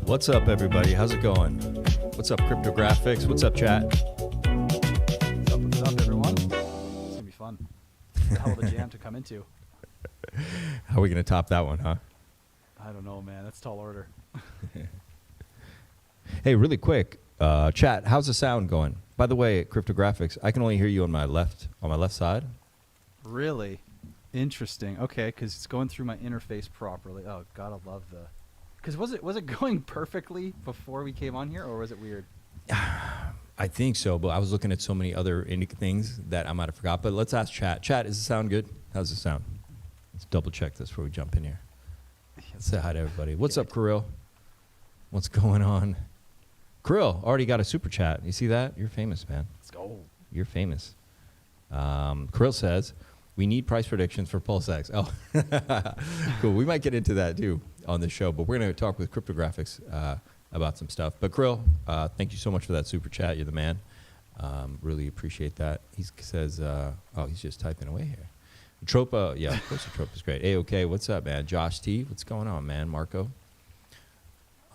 What's up, everybody? How's it going? What's up, Cryptographics? What's up, chat? What's up, everyone? It's going to be fun. It's a hell of a jam to come into. How are we going to top that one, huh? I don't know, man. That's tall order. Hey, really quick, chat, how's the sound going? By the way, Cryptographics, I can only hear you on my left side. Really? Interesting. Okay, because it's going through my interface properly. Oh, God, I love the... Because was it going perfectly before we came on here, or was it weird? I think so, but I was looking at so many other things that I might have forgot. But let's ask chat. Chat, is the sound good? How's the sound? Let's double check this before we jump in here. Let's say hi to everybody. What's up, Kirill? What's going on? Kirill already got a super chat. You see that? You're famous, man. Let's go. You're famous. Kirill says, we need price predictions for PulseX. Oh, cool. We might get into that, too, on the show. But we're going to talk with Cryptographics about some stuff. But Kirill, thank you so much for that super chat. You're the man. Really appreciate that. He says, oh, he's just typing away here. Tropa, yeah, of course the Tropa's great. A-OK, what's up, man? Josh T, what's going on, man? Marco?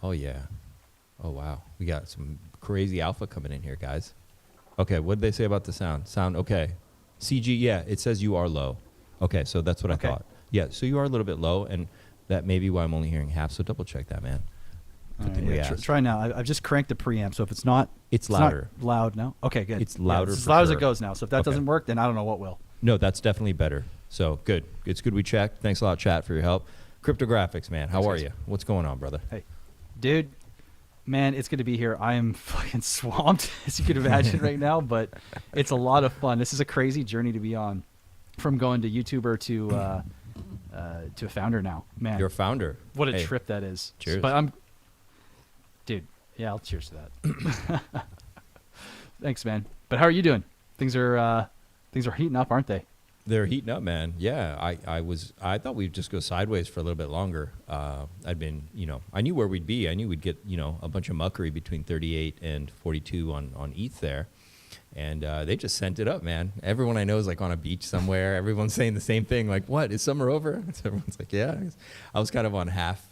Oh, yeah. Oh, wow. We got some crazy alpha coming in here, guys. Okay, what did they say about the sound? Sound okay. CG, yeah, it says you are low. Okay, so that's what I thought. Yeah, so you are a little bit low, and that may be why I'm only hearing half, so double check that, man. Try now. I've just cranked the preamp, so if it's not... It's louder. Not loud now? Okay, good. It's louder. It's as loud as it goes now, so if that doesn't work, then I don't know what will. No, that's definitely better. So, good. It's good we checked. Thanks a lot, chat, for your help. Cryptographics, man, how are you? What's going on, brother? Hey, dude, man, it's good to be here. I am fucking swamped, as you can imagine right now, but it's a lot of fun. This is a crazy journey to be on, from going to YouTuber to a founder now. Man, you're a founder. What a trip that is. Cheers. But dude, yeah, I'll cheers to that. Thanks, man. But how are you doing? Things are heating up, aren't they? They're heating up, man. Yeah, I thought we'd just go sideways for a little bit longer. I'd been, I knew where we'd be. I knew we'd get, a bunch of muckery between 38 and 42 on ETH there. And they just sent it up, man. Everyone I know is like on a beach somewhere. Everyone's saying the same thing. Like, what? Is summer over? So everyone's like, yeah. I was kind of on half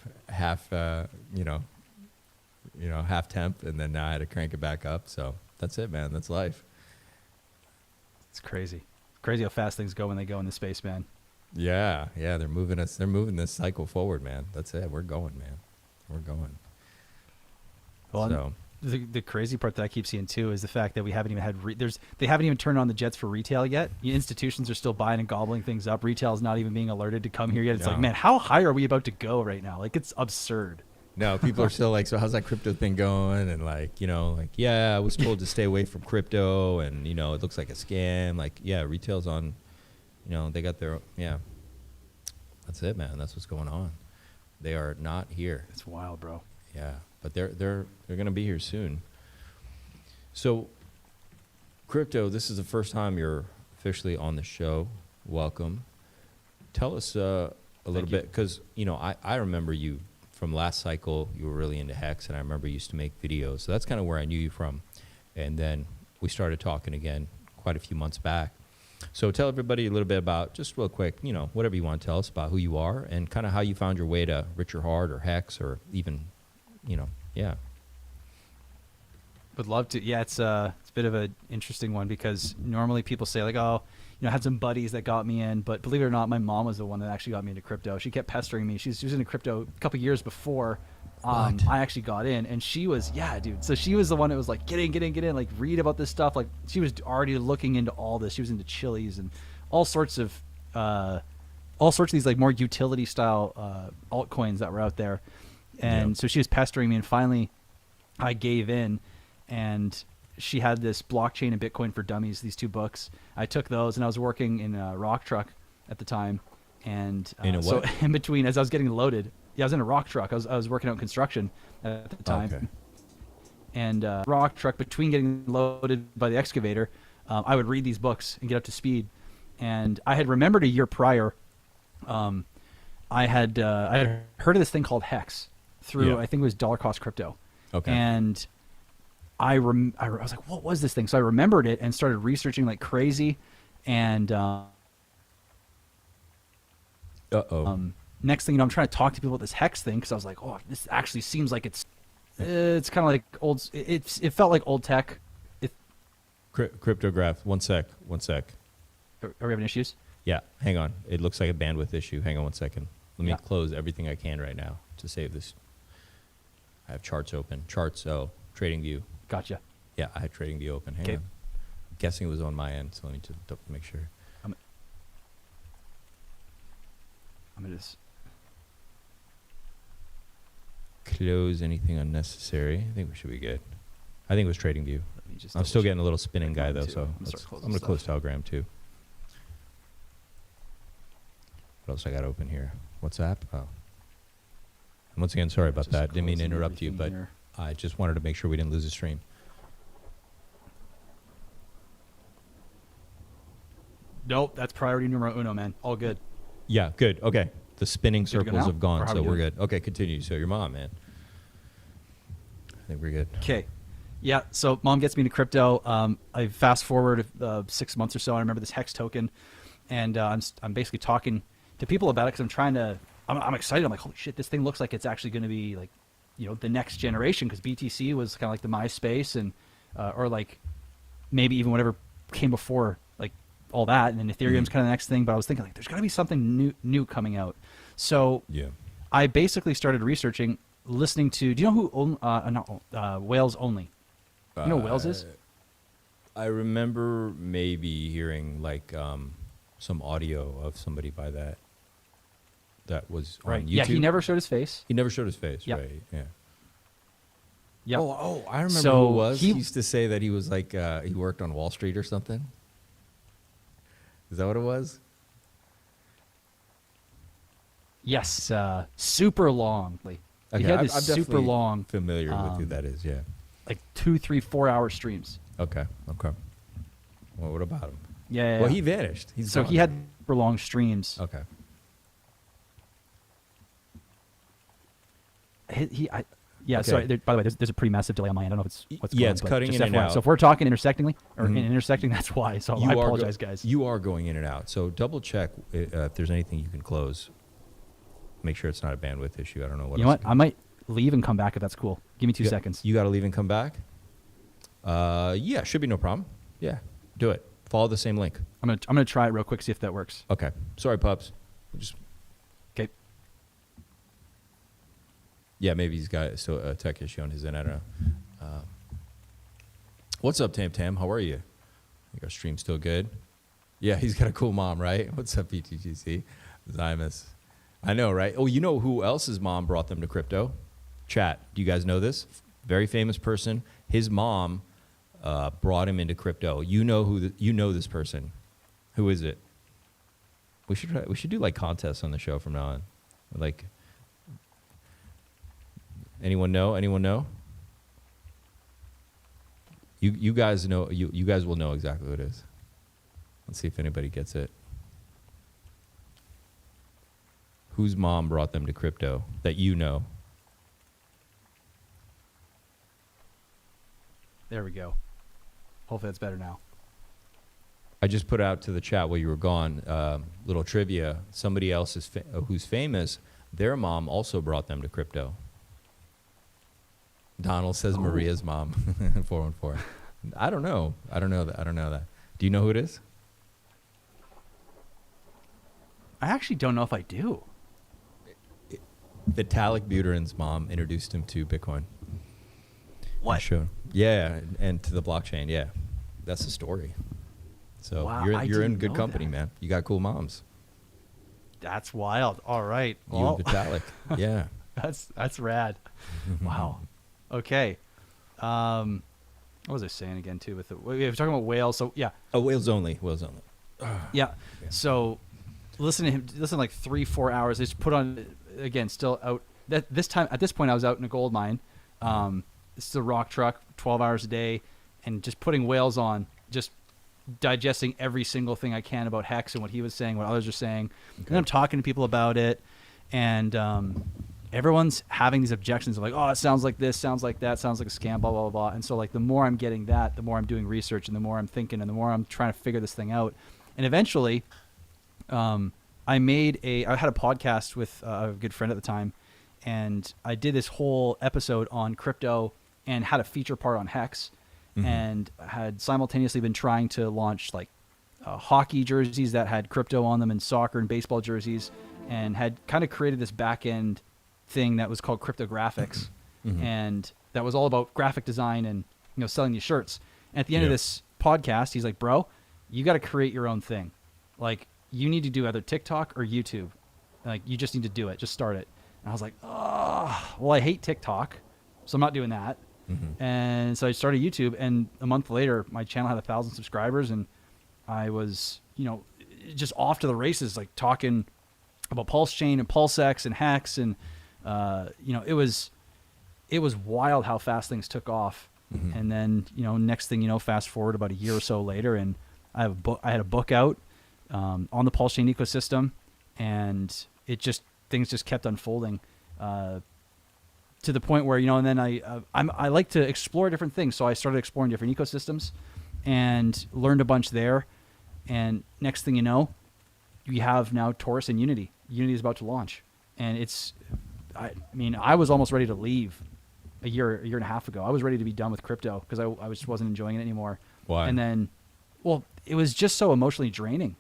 temp, and then now I had to crank it back up. So that's it, man. That's life. It's crazy. Crazy how fast things go when they go into space, man. Yeah, they're moving us. They're moving this cycle forward, man. That's it. We're going, man. We're going. Well, so the crazy part that I keep seeing too is the fact that we haven't even had they haven't even turned on the jets for retail yet. Institutions are still buying and gobbling things up. Retail is not even being alerted to come here yet. It's like, man, how high are we about to go right now? Like, it's absurd. No, people are still like, so how's that crypto thing going? And yeah, I was told to stay away from crypto, and it looks like a scam. Like, yeah, retail's on, they got their, yeah. That's it, man. That's what's going on. They are not here. It's wild, bro. Yeah, but they're gonna be here soon. So, crypto, this is the first time you're officially on the show. Welcome. Tell us a little bit, because I remember you. From last cycle, you were really into Hex, and I remember you used to make videos. So that's kind of where I knew you from. And then we started talking again quite a few months back. So tell everybody a little bit about, just real quick, whatever you want to tell us about who you are and kind of how you found your way to Richard Hart or Hex or even, yeah. Would love to. Yeah, it's a bit of an interesting one, because normally people say like, oh, I had some buddies that got me in, but believe it or not, my mom was the one that actually got me into crypto. She kept pestering me. She was into crypto a couple years before I actually got in, and she was, yeah, dude. So she was the one that was like, get in, like read about this stuff. Like, she was already looking into all this. She was into Chili's and all sorts of these like more utility style altcoins that were out there. And so she was pestering me, and finally I gave in, and she had this Blockchain and Bitcoin for Dummies, these two books. I took those, and I was working in a rock truck at the time. And so in between, as I was getting loaded, I was in a rock truck. I was working out in construction at the time. Okay. And rock truck, between getting loaded by the excavator, I would read these books and get up to speed. And I had remembered a year prior, I had heard of this thing called Hex through, I think it was Dollar Cost Crypto. Okay. And I was like, what was this thing? So I remembered it and started researching like crazy. And next thing you know, I'm trying to talk to people about this Hex thing, because I was like, oh, this actually seems like it's It's kind of like old. It felt like old tech. Cryptograph. One sec. Are we having issues? Yeah, hang on. It looks like a bandwidth issue. Hang on 1 second. Let me Yeah. close everything I can right now to save this. I have charts open. Charts, trading view. Gotcha. Yeah, I had trading view open. Hang Okay. on. I'm guessing it was on my end, so let me just make sure. I'm gonna just. Close anything unnecessary. I think we should be good. I think it was trading view. Let me just I'm still double getting a little spinning guy Mine though, too. so I'm gonna start closing I'm going to close stuff. Telegram too. What else I got open here? WhatsApp? Oh. And once again, sorry about Just that. Didn't mean to closing interrupt you, but everything here. I just wanted to make sure we didn't lose the stream. Nope, that's priority numero uno, man. All good. Yeah, good. Okay. The spinning Good to go circles now? have gone, Or how so we we're doing? good. Okay, continue. So your mom, man. I think we're good. Okay. Yeah, so mom gets me into crypto. I fast forward 6 months or so. I remember this Hex token, and I'm basically talking to people about it because I'm excited. I'm like, holy shit, this thing looks like it's actually going to be like, the next generation, because BTC was kind of like the MySpace and or like maybe even whatever came before, like all that, and then Ethereum's kind of the next thing. But I was thinking like, there's got to be something new coming out. So Yeah. I basically started researching, listening to. Do you know who Whales Only? You know what Whales is? I remember maybe hearing like some audio of somebody by that. That was on YouTube. Yeah, he never showed his face. He never showed his face, Yep. right? Yeah. Yeah. Oh, I remember So who it was. he- He used to say that he was like he worked on Wall Street or something. Is that what it was? Yes, super long. Like, he Okay, had I'm this super definitely long, familiar with who that is. Yeah. like 2, 3, 4 hour streams. Okay. Well, what about him? Yeah. Well, he vanished. He's so gone. he had super long streams. Okay. Yeah. So Okay. by the way, there's a pretty massive delay on my end. I don't know if it's what's Yeah, going it's on, but cutting just in and FYI. out. So if we're talking intersectingly or Mhm. intersecting, that's why. So I apologize, guys. You are going in and out. So double check if there's anything you can close. Make sure it's not a bandwidth issue. I don't know what. You know else what? I might leave and come back if that's cool. Give me 2 Yeah, seconds. You got to leave and come back. Yeah, should be no problem. Yeah, do it. Follow the same link. I'm gonna try it real quick, see if that works. Okay. Sorry, pups. Just Okay. yeah, maybe he's got still a tech issue on his end. I don't know. What's up, Tam? How are you? I think our stream's still good. Yeah, he's got a cool mom, right? What's up, BTGC? Zymus. I know, right? Oh, you know who else's mom brought them to crypto? Chat. Do you guys know this? Very famous person. His mom brought him into crypto. You know who? You know this person. Who is it? We should do like contests on the show from now on. Like, anyone know? Anyone know? You guys know. You guys will know exactly who it is. Let's see if anybody gets it. Whose mom brought them to crypto that you know? There we go. Hopefully that's better now. I just put out to the chat while you were gone, little trivia. Somebody else is who's famous, their mom also brought them to crypto. Donald says Maria's mom, 414. I don't know. I don't know that. Do you know who it is? I actually don't know if I do. Vitalik Buterin's mom introduced him to Bitcoin. What? Sure. Yeah, and to the blockchain. Yeah, that's the story. So Wow, I you're in didn't good know company, that. man. You got cool moms. That's wild. All right. You Well, and Vitalik. Yeah. that's rad. Wow. Okay. What was I saying again too? With we were talking about whales. So yeah, Oh, whales only. Whales only. yeah. So listen to him. Listen like 3-4 hours. Just put on again. Still out. At this point, I was out in a gold mine. This is a rock truck, 12 hours a day, and just putting whales on. Just digesting every single thing I can about Hex and what he was saying, what others are saying. And then I'm talking to people about it, and everyone's having these objections of like, oh, it sounds like this, sounds like that, sounds like a scam, blah, blah, blah. And so like the more I'm getting that, the more I'm doing research and the more I'm thinking and the more I'm trying to figure this thing out. And eventually I had a podcast with a good friend at the time, and I did this whole episode on crypto and had a feature part on Hex, and had simultaneously been trying to launch like hockey jerseys that had crypto on them, and soccer and baseball jerseys, and had kind of created this back end thing that was called Cryptographics, and that was all about graphic design and selling these shirts. And at the end of this podcast, he's like, bro, you got to create your own thing. Like, you need to do either TikTok or YouTube. Like, you just need to do it. Just start it. And I was like, oh, well, I hate TikTok, so I'm not doing that. And so I started YouTube, and a month later, my channel had 1,000 subscribers, and I was, just off to the races, like talking about PulseChain and PulseX and Hex, and it was wild how fast things took off. And then next thing fast forward about a year or so later, and I had a book out on the PulseChain ecosystem, and things just kept unfolding to the point where and then I like to explore different things, so I started exploring different ecosystems and learned a bunch there. And next thing you know, we have now Taurus and Unity. Unity is about to launch, and I was almost ready to leave a year and a half ago. I was ready to be done with crypto because I just wasn't enjoying it anymore. Why? And then, well, it was just so emotionally draining.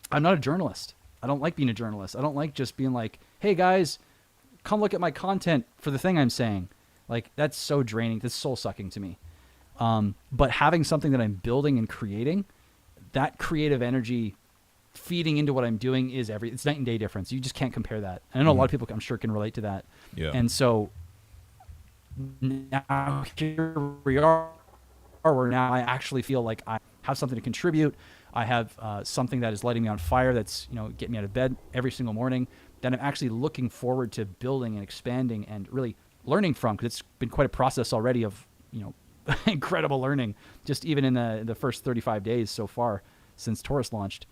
I'm not a journalist. I don't like being a journalist. I don't like just being like, hey guys, come look at my content for the thing I'm saying. Like, that's so draining. That's soul sucking to me. But having something that I'm building and creating, that creative energy feeding into what I'm doing it's night and day difference. You just can't compare that. And I know a lot of people, I'm sure, can relate to that. Yeah. And so now here we are, where now I actually feel like I have something to contribute. I have something that is lighting me on fire, that's getting me out of bed every single morning, that I'm actually looking forward to building and expanding and really learning from, because it's been quite a process already of incredible learning, just even in the first 35 days so far since Taurus launched.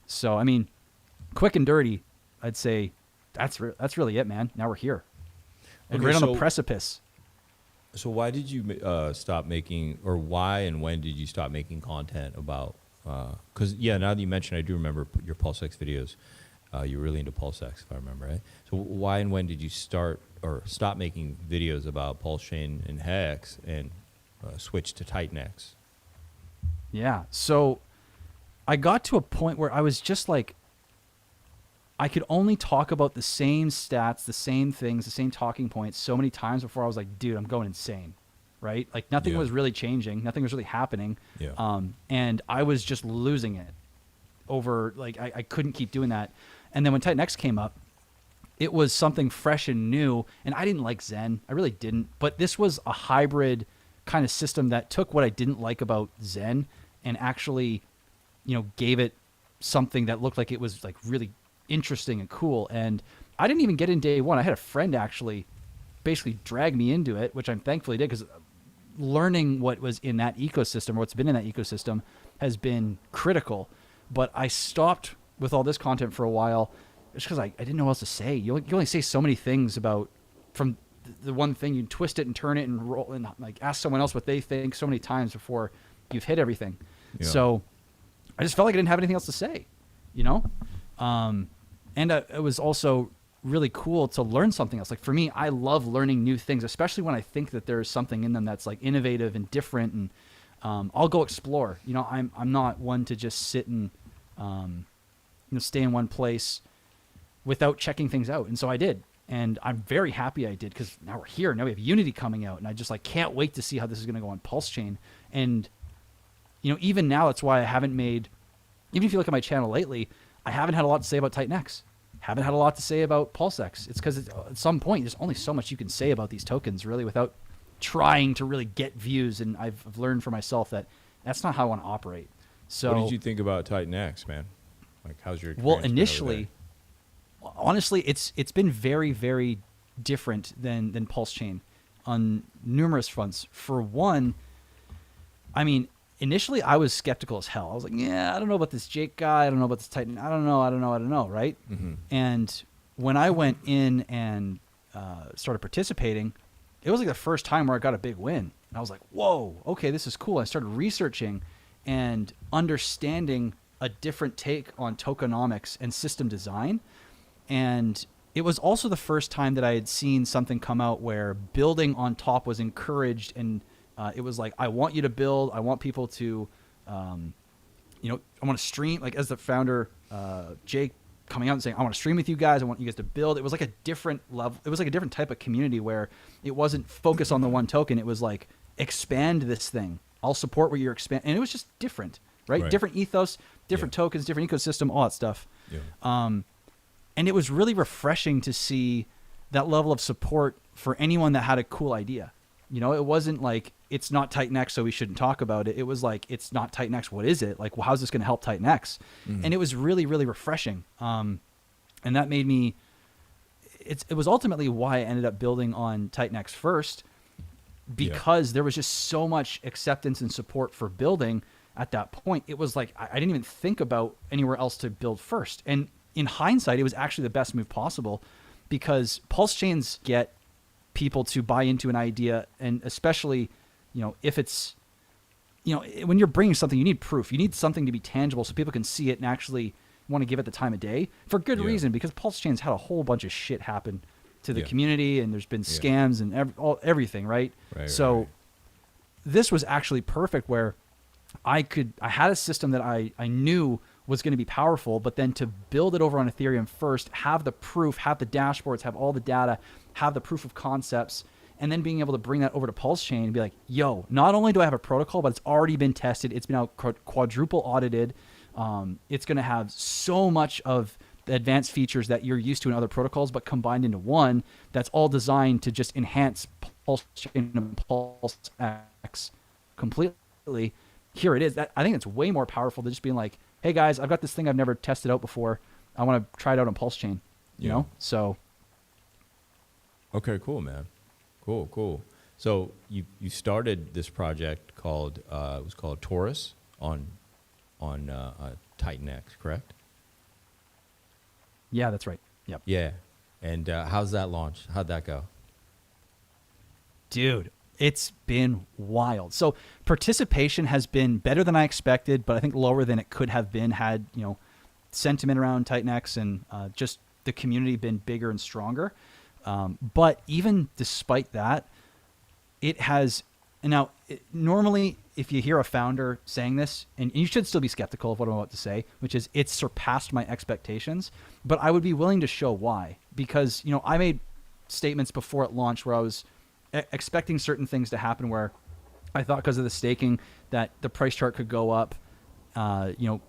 So I mean, quick and dirty, I'd say that's really it, man. Now we're here, and right on the precipice. So why did you stop making, or why and when did you stop making content about? Because now that you mentioned, I do remember your PulseX videos. You were really into PulseX, if I remember right. So why and when did you start or stop making videos about PulseChain and Hex and switch to TitanX? Yeah, so I got to a point where I was just like, I could only talk about the same stats, the same things, the same talking points so many times before I was like, dude, I'm going insane, right? Like nothing was really changing. Nothing was really happening. Yeah. And I was just losing it over, like, I couldn't keep doing that. And then when TitanX came up, it was something fresh and new. And I didn't like Zen. I really didn't. But this was a hybrid kind of system that took what I didn't like about Zen and actually, gave it something that looked like it was like really interesting and cool. And I didn't even get in day one. I had a friend actually basically drag me into it, which I'm thankfully did, because learning what was in that ecosystem, or what's been in that ecosystem, has been critical. But I stopped with all this content for a while just because I didn't know what else to say. You only say so many things about from the one thing. You twist it and turn it and roll and like ask someone else what they think so many times before you've hit everything. Yeah. So I just felt like I didn't have anything else to say, and it was also really cool to learn something else. Like for me, I love learning new things, especially when I think that there's something in them that's like innovative and different, and I'll go explore. I'm not one to just sit and stay in one place without checking things out. And so I did, and I'm very happy I did, because now we're here. Now we have Unity coming out, and I just like can't wait to see how this is going to go on PulseChain. And even now, that's why I haven't made. Even if you look at my channel lately, I haven't had a lot to say about TitanX. Haven't had a lot to say about PulseX. It's because at some point, there's only so much you can say about these tokens, really, without trying to really get views. And I've learned for myself that that's not how I want to operate. So, what did you think about TitanX, man? Like, how's your experience? Well, initially, honestly, it's been very, very different than PulseChain on numerous fronts. For one, I mean, initially I was skeptical as hell. I was like, yeah, I don't know about this Jake guy. I don't know about this Titan. I don't know, right? Mm-hmm. And when I went in and started participating, it was like the first time where I got a big win. And I was like, whoa, okay, this is cool. I started researching and understanding a different take on tokenomics and system design. And it was also the first time that I had seen something come out where building on top was encouraged, and it was like, I want you to build. I want people to, I want to stream. Like as the founder, Jake coming out and saying, I want to stream with you guys. I want you guys to build. It was like a different level. It was like a different type of community where it wasn't focused on the one token. It was like, expand this thing. I'll support what you're expanding. And it was just different, right? Different ethos, different tokens, different ecosystem, all that stuff. Yeah. And it was really refreshing to see that level of support for anyone that had a cool idea. It wasn't like, it's not Titan X, so we shouldn't talk about it. It was like, it's not Titan X. What is it? Like, well, how's this going to help Titan X? And it was really, really refreshing. And that made me, it was ultimately why I ended up building on Titan X first, because there was just so much acceptance and support for building at that point. It was like, I didn't even think about anywhere else to build first. And in hindsight, it was actually the best move possible, because PulseChains get people to buy into an idea. And especially, if it's, when you're bringing something, you need proof. You need something to be tangible so people can see it and actually want to give it the time of day for good reason, because PulseChains had a whole bunch of shit happen to the community, and there's been scams and everything, right? So this was actually perfect, where I had a system that I knew was going to be powerful, but then to build it over on Ethereum first, have the proof, have the dashboards, have all the data, have the proof of concepts, and then being able to bring that over to PulseChain and be like, yo, not only do I have a protocol, but it's already been tested. It's been out quadruple audited. It's going to have so much of the advanced features that you're used to in other protocols, but combined into one that's all designed to just enhance PulseChain and PulseX completely. Here it is. I think it's way more powerful than just being like, hey guys, I've got this thing I've never tested out before. I want to try it out on PulseChain, you know? So. Okay, cool, man. Cool. So you started this project called, it was called Taurus on Titan X, correct? Yeah, that's right. Yep. Yeah. And how's that launch? How'd that go? Dude, it's been wild. So participation has been better than I expected, but I think lower than it could have been had, sentiment around Titan X and just the community been bigger and stronger. But even despite that, it has, and now normally if you hear a founder saying this, and you should still be skeptical of what I'm about to say, which is it's surpassed my expectations, but I would be willing to show why, because, I made statements before it launched where I was expecting certain things to happen, where I thought because of the staking that the price chart could go up,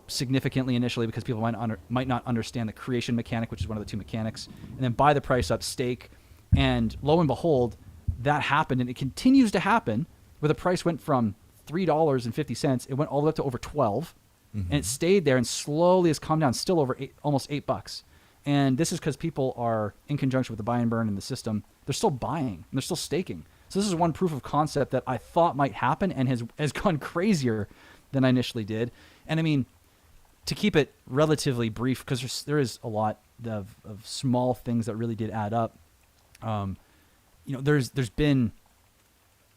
significantly initially, because people might not understand the creation mechanic, which is one of the two mechanics, and then buy the price up, stake, and lo and behold, that happened, and it continues to happen, where the price went from $3.50, it went all the way up to over 12, and it stayed there and slowly has come down, still over almost $8. And this is because people are, in conjunction with the buy and burn in the system, they're still buying and they're still staking. So this is one proof of concept that I thought might happen and has gone crazier than I initially did. And I mean, to keep it relatively brief, because there is a lot of small things that really did add up. There's been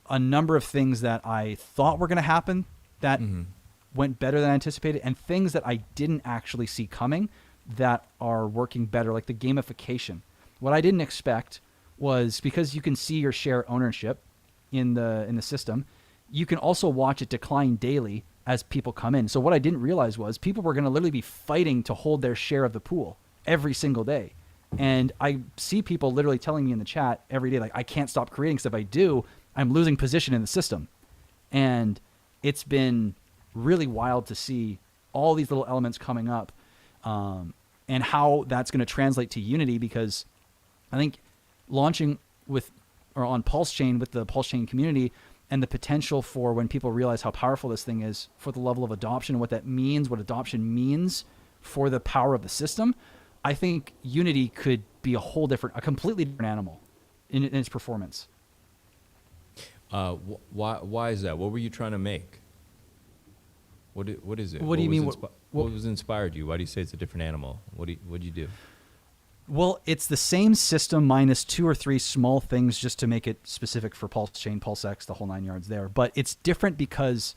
a number of things that I thought were going to happen that went better than I anticipated, and things that I didn't actually see coming that are working better, like the gamification. What I didn't expect was, because you can see your share ownership in the system, you can also watch it decline daily as people come in. So what I didn't realize was people were going to literally be fighting to hold their share of the pool every single day. And I see people literally telling me in the chat every day, like, I can't stop creating, because if I do, I'm losing position in the system. And it's been really wild to see all these little elements coming up, and how that's going to translate to Unity, because I think launching on PulseChain with the PulseChain community, and the potential for when people realize how powerful this thing is, for the level of adoption and what that means, what adoption means for the power of the system, I think Unity could be a completely different animal in its performance. Why is that? What were you trying to make? What is it? What do you mean? What was inspired you? Why do you say it's a different animal? What did you do? Well, it's the same system minus 2 or 3 small things just to make it specific for PulseChain, PulseX, the whole 9 yards there. But it's different because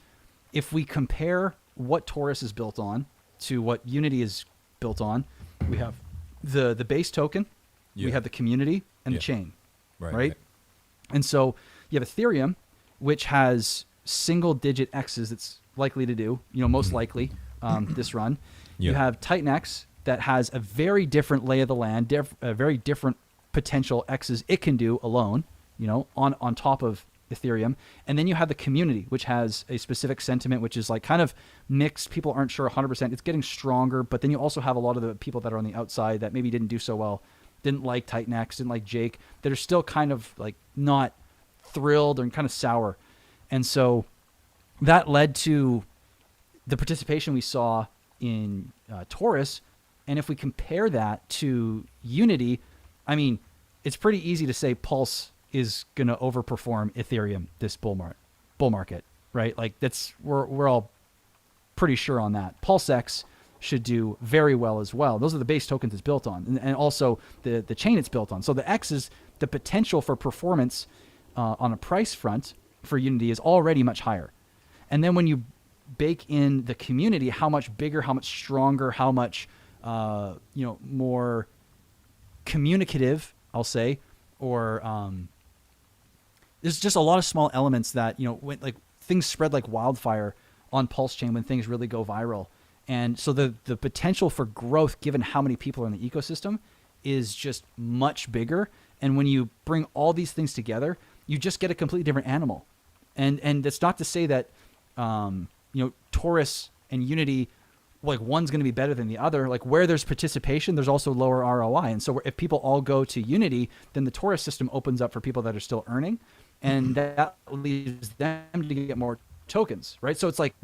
if we compare what Taurus is built on to what Unity is built on, we have the base token, Yeah. We have the community and Yeah. the chain, Right. right? And so you have Ethereum, which has single-digit X's that's likely to do, most likely this run. Yeah. You have Titan X that has a very different lay of the land, a very different potential X's it can do alone, on top of Ethereum. And then you have the community, which has a specific sentiment, which is like kind of mixed. People aren't sure 100%. It's getting stronger. But then you also have a lot of the people that are on the outside that maybe didn't do so well, didn't like Titan X, didn't like Jake, that are still kind of like not thrilled and kind of sour. And so that led to the participation we saw in Taurus. And if we compare that to Unity, I mean, it's pretty easy to say Pulse is going to overperform Ethereum this bull market, right? Like we're all pretty sure on that. PulseX should do very well as well. Those are the base tokens it's built on, and also the chain it's built on. So the X is the potential for performance on a price front for Unity is already much higher. And then when you bake in the community, how much bigger, how much stronger, how much more communicative, I'll say, or there's just a lot of small elements that when like things spread like wildfire on PulseChain when things really go viral. And so the potential for growth, given how many people are in the ecosystem, is just much bigger. And when you bring all these things together, you just get a completely different animal. And that's not to say that Taurus and Unity, like one's going to be better than the other. Like where there's participation, there's also lower ROI. And so if people all go to Unity, then the Taurus system opens up for people that are still earning, and that leaves them to get more tokens, right? So it's like,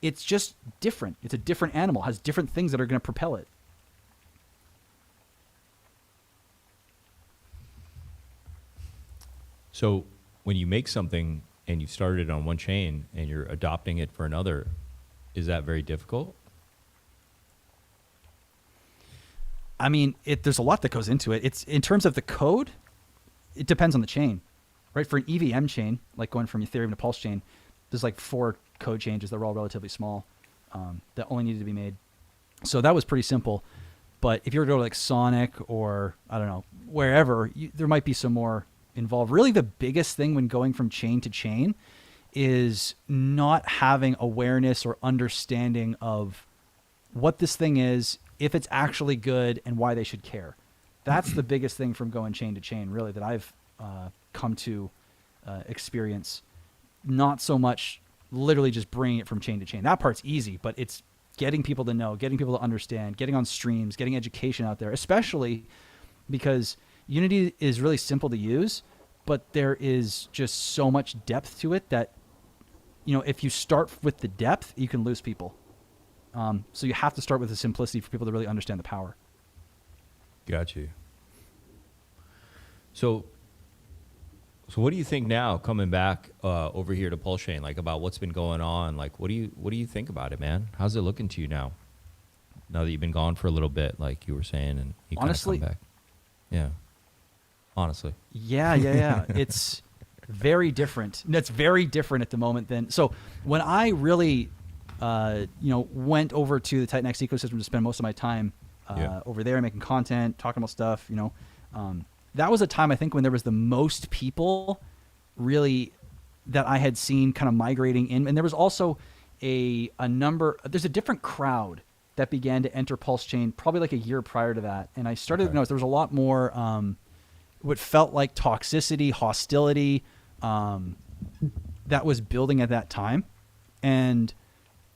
it's just different. It's a different animal, has different things that are going to propel it. So when you make something and you've started it on one chain and you're adopting it for another, is that very difficult? I mean, there's a lot that goes into it. It's in terms of the code, it depends on the chain, right? For an EVM chain, like going from Ethereum to PulseChain, there's like 4 code changes that were all relatively small that only needed to be made. So that was pretty simple. But if you were to go to like Sonic or I don't know, wherever, there might be some more involved. Really, the biggest thing when going from chain to chain is not having awareness or understanding of what this thing is, if it's actually good, and why they should care. That's the biggest thing from going chain to chain, really, that I've come to experience. Not so much literally just bringing it from chain to chain. That part's easy, but it's getting people to know, getting people to understand, getting on streams, getting education out there, especially because Unity is really simple to use, but there is just so much depth to it that, if you start with the depth, you can lose people. So you have to start with the simplicity for people to really understand the power. Got you. So what do you think now, coming back over here to PulseChain, like about what's been going on? Like, what do you think about it, man? How's it looking to you now? Now that you've been gone for a little bit, like you were saying, and you honestly, come back. Yeah. Honestly. Yeah. It's very different. That's very different at the moment than. So when I really, went over to the Titan X ecosystem to spend most of my time over there making content, talking about stuff, that was a time I think when there was the most people really that I had seen kind of migrating in. And there was also there's a different crowd that began to enter PulseChain probably like a year prior to that. And I started to notice there was a lot more what felt like toxicity, hostility that was building at that time. And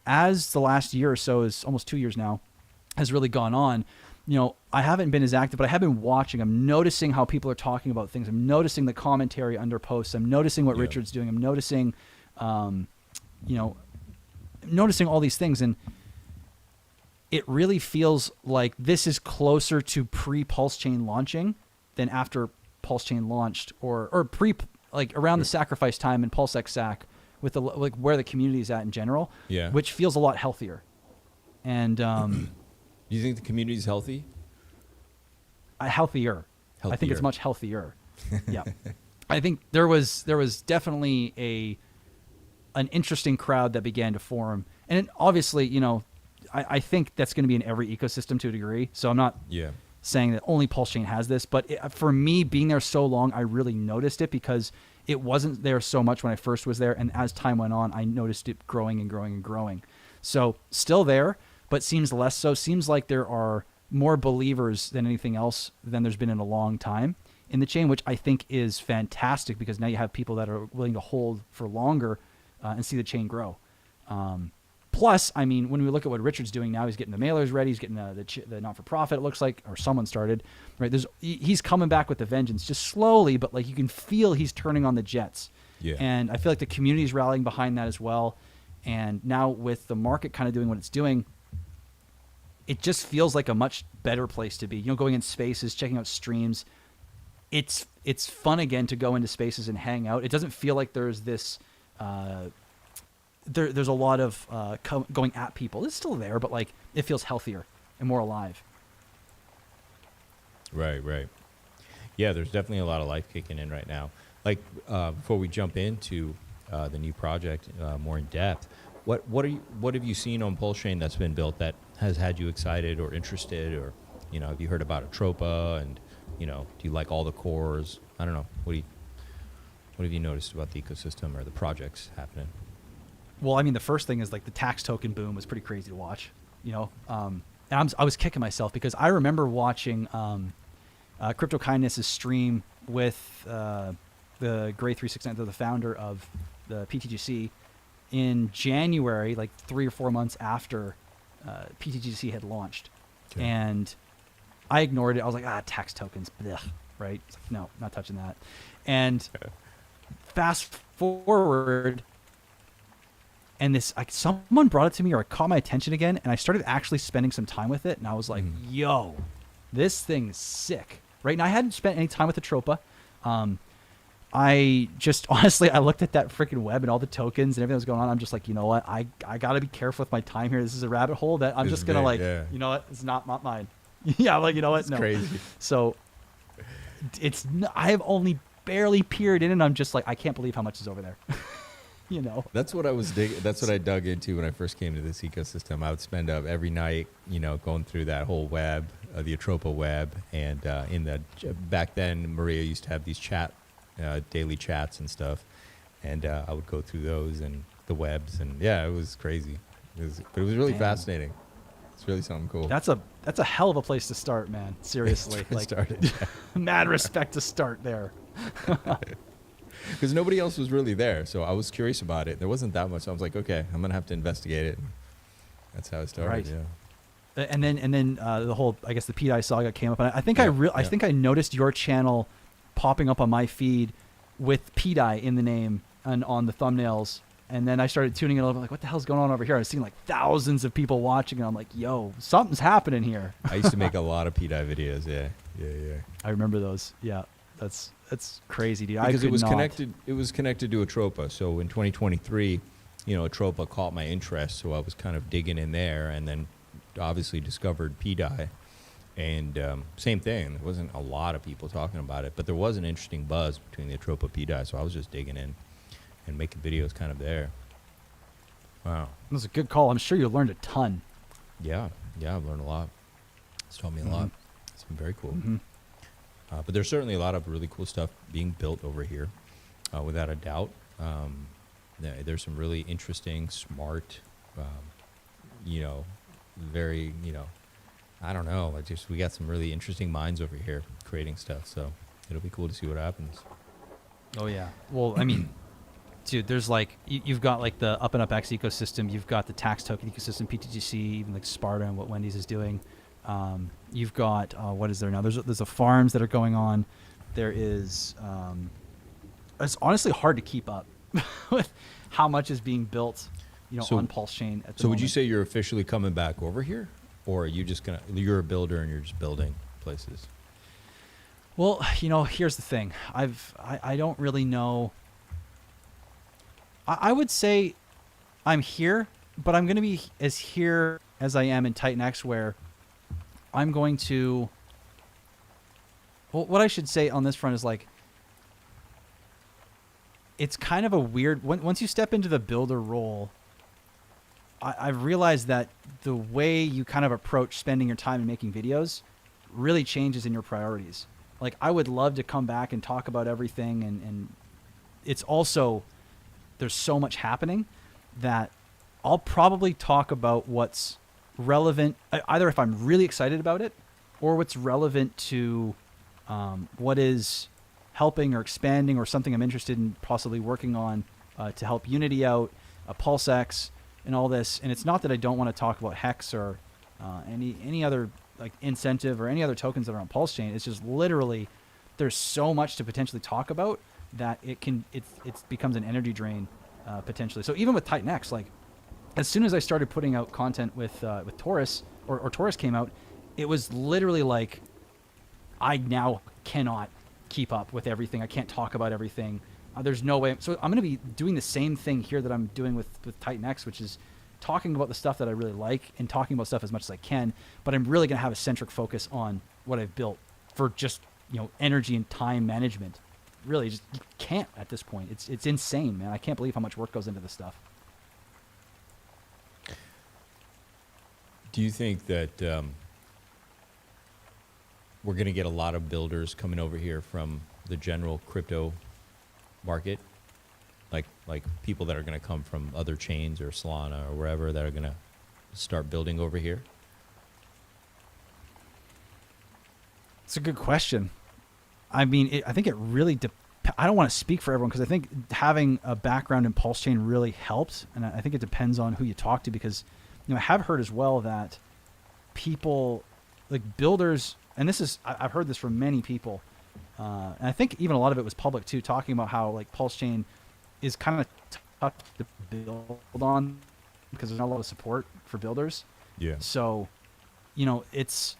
as the last year or so, is almost 2 years now, has really gone on, I haven't been as active, but I have been watching. I'm noticing how people are talking about things. I'm noticing the commentary under posts. I'm noticing what Richard's doing. I'm noticing, noticing all these things. And it really feels like this is closer to pre-PulseChain launching than after PulseChain launched, or pre, like around the sacrifice time in PulseChain with the like where the community is at in general, which feels a lot healthier. And do you think the community is healthy? Healthier. I think it's much healthier. Yeah. I think there was definitely an interesting crowd that began to form. And obviously, I think that's going to be in every ecosystem to a degree. So I'm not saying that only PulseChain has this. But for me, being there so long, I really noticed it because it wasn't there so much when I first was there. And as time went on, I noticed it growing and growing and growing. So still there, but seems less so. Seems like there are more believers than anything else than there's been in a long time in the chain, which I think is fantastic because now you have people that are willing to hold for longer and see the chain grow. Plus, I mean, when we look at what Richard's doing now, he's getting the mailers ready. He's getting the not-for-profit, it looks like, or someone started, right? He's coming back with a vengeance, just slowly, but like you can feel he's turning on the jets. Yeah. And I feel like the community is rallying behind that as well. And now with the market kind of doing what it's doing, it just feels like a much better place to be. You know, going in spaces, checking out streams. It's fun again to go into spaces and hang out. It doesn't feel like there's this there's a lot of going at people. It's still there, but like it feels healthier and more alive. Right. Yeah, there's definitely a lot of life kicking in right now. Like before we jump into the new project more in depth, what have you seen on PulseChain that's been built that has had you excited or interested, or have you heard about Atropa, and do you like all the cores? I don't know. What have you noticed about the ecosystem or the projects happening? Well, I mean, the first thing is like the tax token boom was pretty crazy to watch. And I was kicking myself because I remember watching CryptoKindness's stream with the Gray 369, the founder of the PTGC, in January, like 3 or 4 months after PTGC had launched. Okay. And I ignored it. I was like, tax tokens, blech, right? It's like, no, not touching that. And fast forward, and someone brought it to me, or it caught my attention again, and I started actually spending some time with it, and I was like, yo, this thing is sick, right? And I hadn't spent any time with the Atropa. I just, honestly, I looked at that freaking web and all the tokens and everything that was going on. I'm just like, you know what? I got to be careful with my time here. This is a rabbit hole that I'm just going to you know what? It's not mine. Yeah, I'm like, you know what? It's no. Crazy. So I have only barely peered in, and I'm just like, I can't believe how much is over there. That's what I was that's what I dug into when I first came to this ecosystem. I would spend up every night, going through that whole web, the Atropa web, and back then Maria used to have these daily chats and stuff, and I would go through those and the webs, and yeah, it was crazy. But it was really fascinating. It's really something cool. That's a hell of a place to start, man. Seriously, mad respect to start there. Because nobody else was really there, so I was curious about it. There wasn't that much. So I was like, okay, I'm gonna have to investigate it. That's how it started. Right. Yeah. And then the whole, I guess, the PDI saga came up, and I think I think I noticed your channel popping up on my feed with PDI in the name and on the thumbnails, and then I started tuning in a little bit, like, what the hell's going on over here? I was seeing like thousands of people watching, and I'm like, yo, something's happening here. I used to make a lot of PDI videos. Yeah. I remember those. Yeah, that's crazy, dude. Because it was connected. It was connected to Atropa. So in 2023, Atropa caught my interest, so I was kind of digging in there, and then obviously discovered PDI. And same thing. There wasn't a lot of people talking about it, but there was an interesting buzz between the Atropa PDI. So I was just digging in and making videos kind of there. Wow. It was a good call. I'm sure you learned a ton. Yeah, I've learned a lot. It's taught me a lot. It's been very cool. Mm-hmm. But there's certainly a lot of really cool stuff being built over here, without a doubt. There's some really interesting, smart, very, I don't know. We got some really interesting minds over here creating stuff. So it'll be cool to see what happens. Oh yeah. Well, I mean, dude, there's like you've got like the Up and Up X ecosystem. You've got the tax token ecosystem, PTGC, even like Sparta and what Wendy's is doing. You've got what is there now? There's the farms that are going on. There is. It's honestly hard to keep up with how much is being built, on PulseChain at the So would moment. you say you're officially coming back over here, or are you just you're a builder and you're just building places? Well, here's the thing. I don't really know. I would say I'm here, but I'm going to be as here as I am in Titan X, where I'm going to. Well, what I should say on this front is like, it's kind of a weird. Once you step into the builder role, I've realized that the way you kind of approach spending your time and making videos really changes in your priorities. Like, I would love to come back and talk about everything, and it's also, there's so much happening that I'll probably talk about what's relevant, either if I'm really excited about it or what's relevant to what is helping or expanding or something I'm interested in possibly working on to help Unity out, PulseX, and all this. And it's not that I don't want to talk about Hex or any other like incentive or any other tokens that are on PulseChain. It's just literally there's so much to potentially talk about that it becomes an energy drain potentially. So even with Titan X, like as soon as I started putting out content with Taurus or Taurus came out, it was literally like I now cannot keep up with everything. I can't talk about everything. There's no way. So I'm going to be doing the same thing here that I'm doing with Titan X, which is talking about the stuff that I really like and talking about stuff as much as I can. But I'm really going to have a centric focus on what I've built for just, energy and time management. Really, just you can't at this point. It's insane, man. I can't believe how much work goes into this stuff. Do you think that we're going to get a lot of builders coming over here from the general crypto market? Like people that are going to come from other chains or Solana or wherever that are going to start building over here? It's a good question. I mean, I think it really I don't want to speak for everyone because I think having a background in PulseChain really helps. And I think it depends on who you talk to because, I have heard as well that people, like builders, and I've heard this from many people, and I think even a lot of it was public too, talking about how like PulseChain is kind of tough to build on because there's not a lot of support for builders. Yeah. So, it's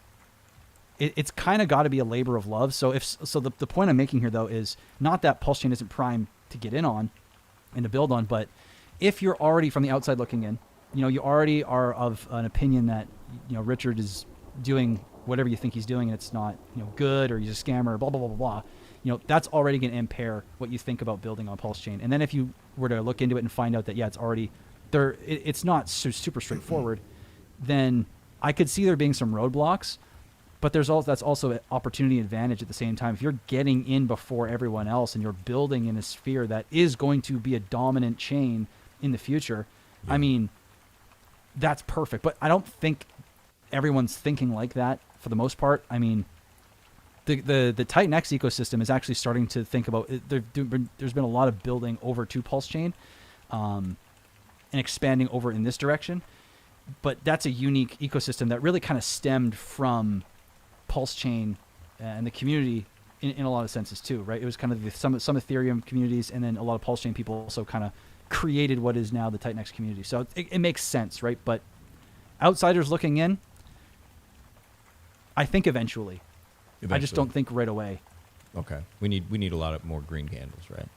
kind of got to be a labor of love. So the point I'm making here though is not that PulseChain isn't prime to get in on and to build on, but if you're already from the outside looking in, you already are of an opinion that, Richard is doing whatever you think he's doing and it's not, good or he's a scammer, blah, blah, blah, blah, blah. That's already going to impair what you think about building on PulseChain. And then if you were to look into it and find out that, yeah, it's already there, it's not super straightforward, then I could see there being some roadblocks, but that's also an opportunity advantage at the same time. If you're getting in before everyone else and you're building in a sphere that is going to be a dominant chain in the future, yeah. I mean, that's perfect. But I don't think everyone's thinking like that for the most part. I mean, the Titan X ecosystem is actually starting to think about it. There's been a lot of building over to PulseChain and expanding over in this direction. But that's a unique ecosystem that really kind of stemmed from PulseChain and the community in a lot of senses too, right? It was kind of some Ethereum communities, and then a lot of PulseChain people also kind of created what is now the Titan X community. So it makes sense, right? But outsiders looking in, I think eventually. I just don't think right away. Okay. We need a lot of more green candles, right?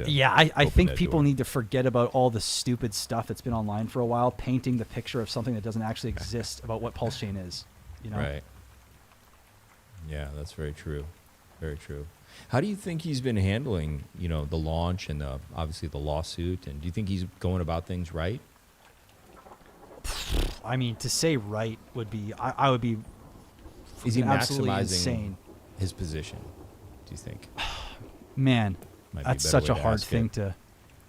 Yeah, I think people need to forget about all the stupid stuff that's been online for a while, painting the picture of something that doesn't actually exist about what PulseChain is. Right. Yeah, that's very true. Very true. How do you think he's been handling, the launch and obviously the lawsuit? And do you think he's going about things right? I mean, to say right would be, I would be. Is he absolutely maximizing insane. His position? Do you think? Man, that's such a hard thing to.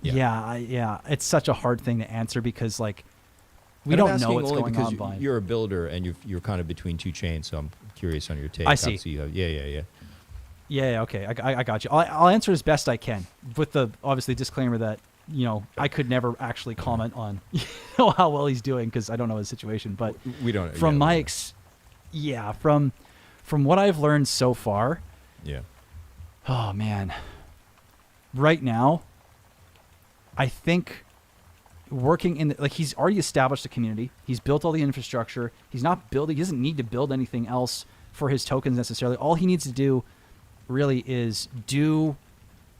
Yeah, it's such a hard thing to answer because we don't know what's going on. Because you're a builder and you're kind of between two chains, so I'm curious on your take. I see. Yeah. Okay, I got you. I'll answer as best I can with the obviously disclaimer that I could never actually comment on how well he's doing because I don't know his situation. But we don't. From from what I've learned so far. Yeah. Oh man. Right now, I think working in he's already established a community. He's built all the infrastructure. He's not building. He doesn't need to build anything else for his tokens necessarily. All he needs to do really is do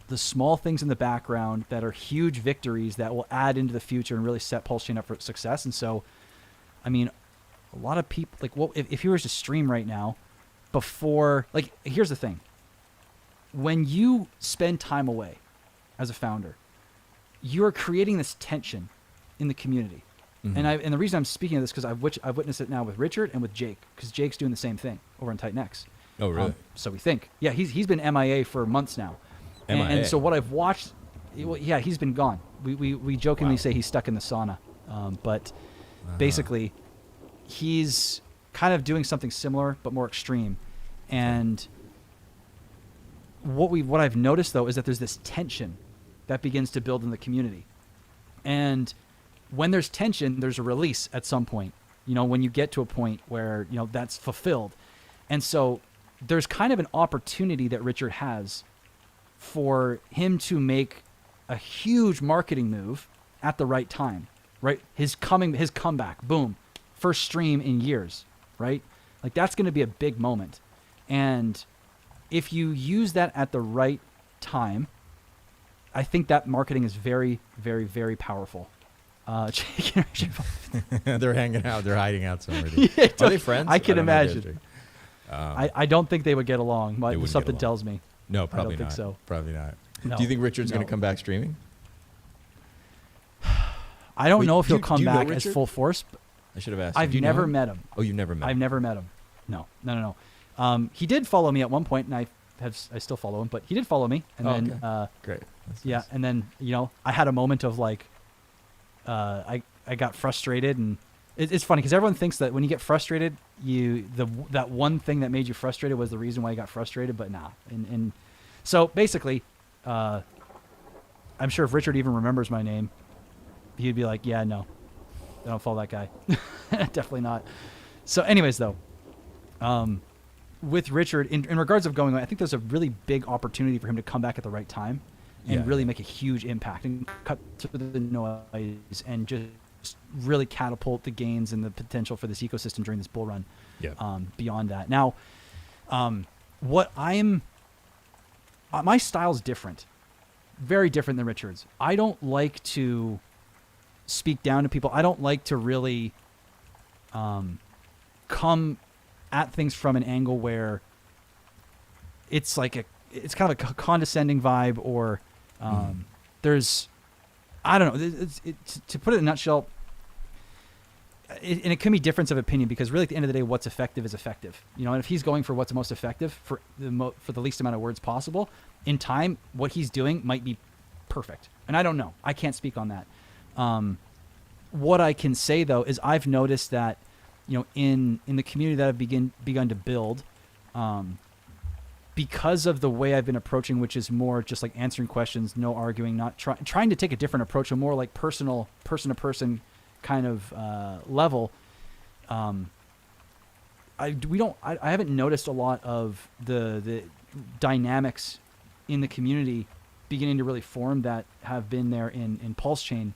the small things in the background that are huge victories that will add into the future and really set PulseChain up for success. And so, I mean, a lot of people if he was to stream right now before, here's the thing. When you spend time away as a founder, you're creating this tension in the community. And the reason I'm speaking of this because I've witnessed it now with Richard and with Jake, because Jake's doing the same thing over on Titan X. Oh, really? So we think. Yeah, he's been MIA for months now. And so what I've watched, yeah, he's been gone. We jokingly say he's stuck in the sauna, but basically he's kind of doing something similar but more extreme. And what I've noticed though is that there's this tension that begins to build in the community, and when there's tension, there's a release at some point. When you get to a point where that's fulfilled, and so there's kind of an opportunity that Richard has for him to make a huge marketing move at the right time, right? His comeback, boom, first stream in years, right? Like that's going to be a big moment. And if you use that at the right time, I think that marketing is very, very, very powerful. They're hanging out. They're hiding out somewhere. Yeah, Are they friends? I can imagine. I don't think they would get along. Something tells me. No, probably I don't not. think so. Probably not. No. Do you think Richard's going to come back streaming? I don't know if he'll come back as full force. I should have asked. I've never met him. Oh, you've never met him? I've never met him. No. He did follow me at one point, and I still follow him, but he did follow me. And then, okay. Great. That's yeah, nice. and then I had a moment of like, I got frustrated, and it's funny because everyone thinks that when you get frustrated, that one thing that made you frustrated was the reason why you got frustrated, but nah. And so basically, I'm sure if Richard even remembers my name, he'd be like, yeah, no, I don't follow that guy. Definitely not. So anyways, though, with Richard, in regards of going, I think there's a really big opportunity for him to come back at the right time and really make a huge impact and cut through the noise and just really catapult the gains and the potential for this ecosystem during this bull run. Beyond that. Now, my style's different, very different than Richard's. I don't like to speak down to people. I don't like to really come at things from an angle where it's like it's kind of a condescending vibe, or there's, I don't know, to put it in a nutshell, and it can be difference of opinion, because really at the end of the day, what's effective is effective. And if he's going for what's most effective for the least amount of words possible, in time, what he's doing might be perfect. And I don't know. I can't speak on that. What I can say though is I've noticed that, in the community that I've begun to build, because of the way I've been approaching, which is more just like answering questions, no arguing, not trying to take a different approach, a more like personal, person to person kind of level. I haven't noticed a lot of the dynamics in the community beginning to really form that have been there in PulseChain.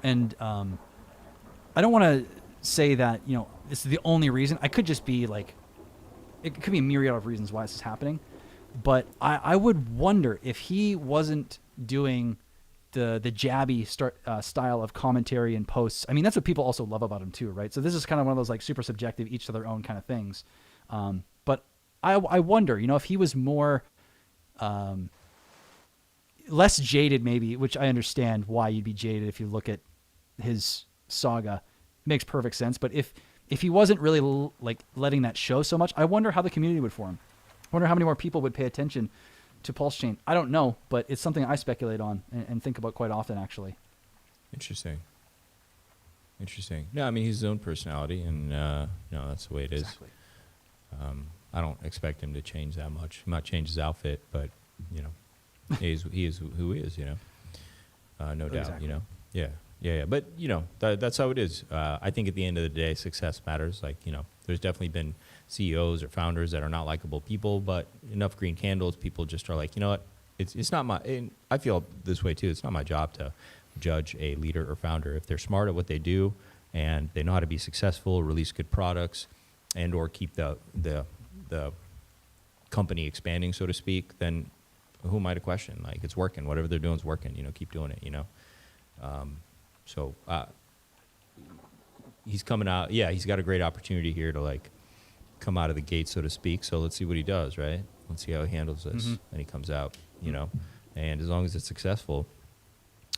And I don't want to say that this is the only reason. I could just be like, it could be a myriad of reasons why this is happening, but I would wonder if he wasn't doing the jabby style of commentary and posts. I mean, that's what people also love about him too, right? So this is kind of one of those like super subjective, each to their own kind of things. But I wonder, if he was more less jaded maybe, which I understand why you'd be jaded if you look at his saga. Makes perfect sense. But if he wasn't really like letting that show so much, I wonder how the community would form. I wonder how many more people would pay attention to PulseChain. I don't know, but it's something I speculate on and think about quite often, actually. Interesting. No, I mean, he's his own personality, and that's the way it is. Exactly. I don't expect him to change that much. He might change his outfit, but he is who he is. No doubt. Exactly. Yeah. But that's how it is. I think at the end of the day, success matters. Like there's definitely been CEOs or founders that are not likable people, but enough green candles, people just are like, you know what? It's not my. And I feel this way too. It's not my job to judge a leader or founder. If they're smart at what they do and they know how to be successful, release good products, and or keep the company expanding, so to speak, then who am I to question? Like, it's working. Whatever they're doing is working. Keep doing it. So he's coming out. Yeah, he's got a great opportunity here to like come out of the gate, so to speak. So let's see what he does, right? Let's see how he handles this. And he comes out, and as long as it's successful,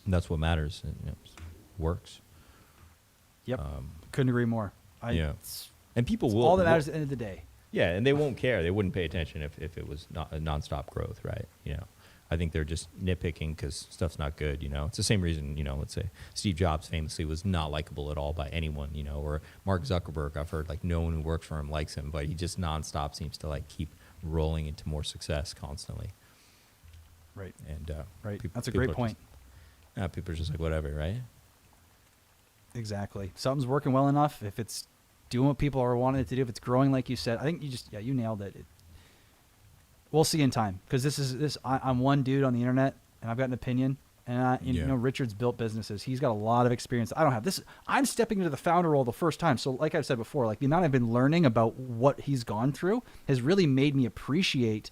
that's what matters. And, works. Yep. Couldn't agree more. Yeah. And people it's will. all that matters at the end of the day. Yeah, and they won't care. They wouldn't pay attention if it was not a nonstop growth, right? I think they're just nitpicking because stuff's not good. It's the same reason. Let's say Steve Jobs famously was not likable at all by anyone. Or Mark Zuckerberg. I've heard like no one who works for him likes him, but he just nonstop seems to like keep rolling into more success constantly. Right. And right. That's a great point. People are just like whatever, right? Exactly. Something's working well enough. If it's doing what people are wanting it to do, if it's growing like you said, I think you nailed it. We'll see in time, because I'm one dude on the internet and I've got an opinion, and Richard's built businesses. He's got a lot of experience. I don't have this. I'm stepping into the founder role the first time. So like I've said before, like the amount I've been learning about what he's gone through has really made me appreciate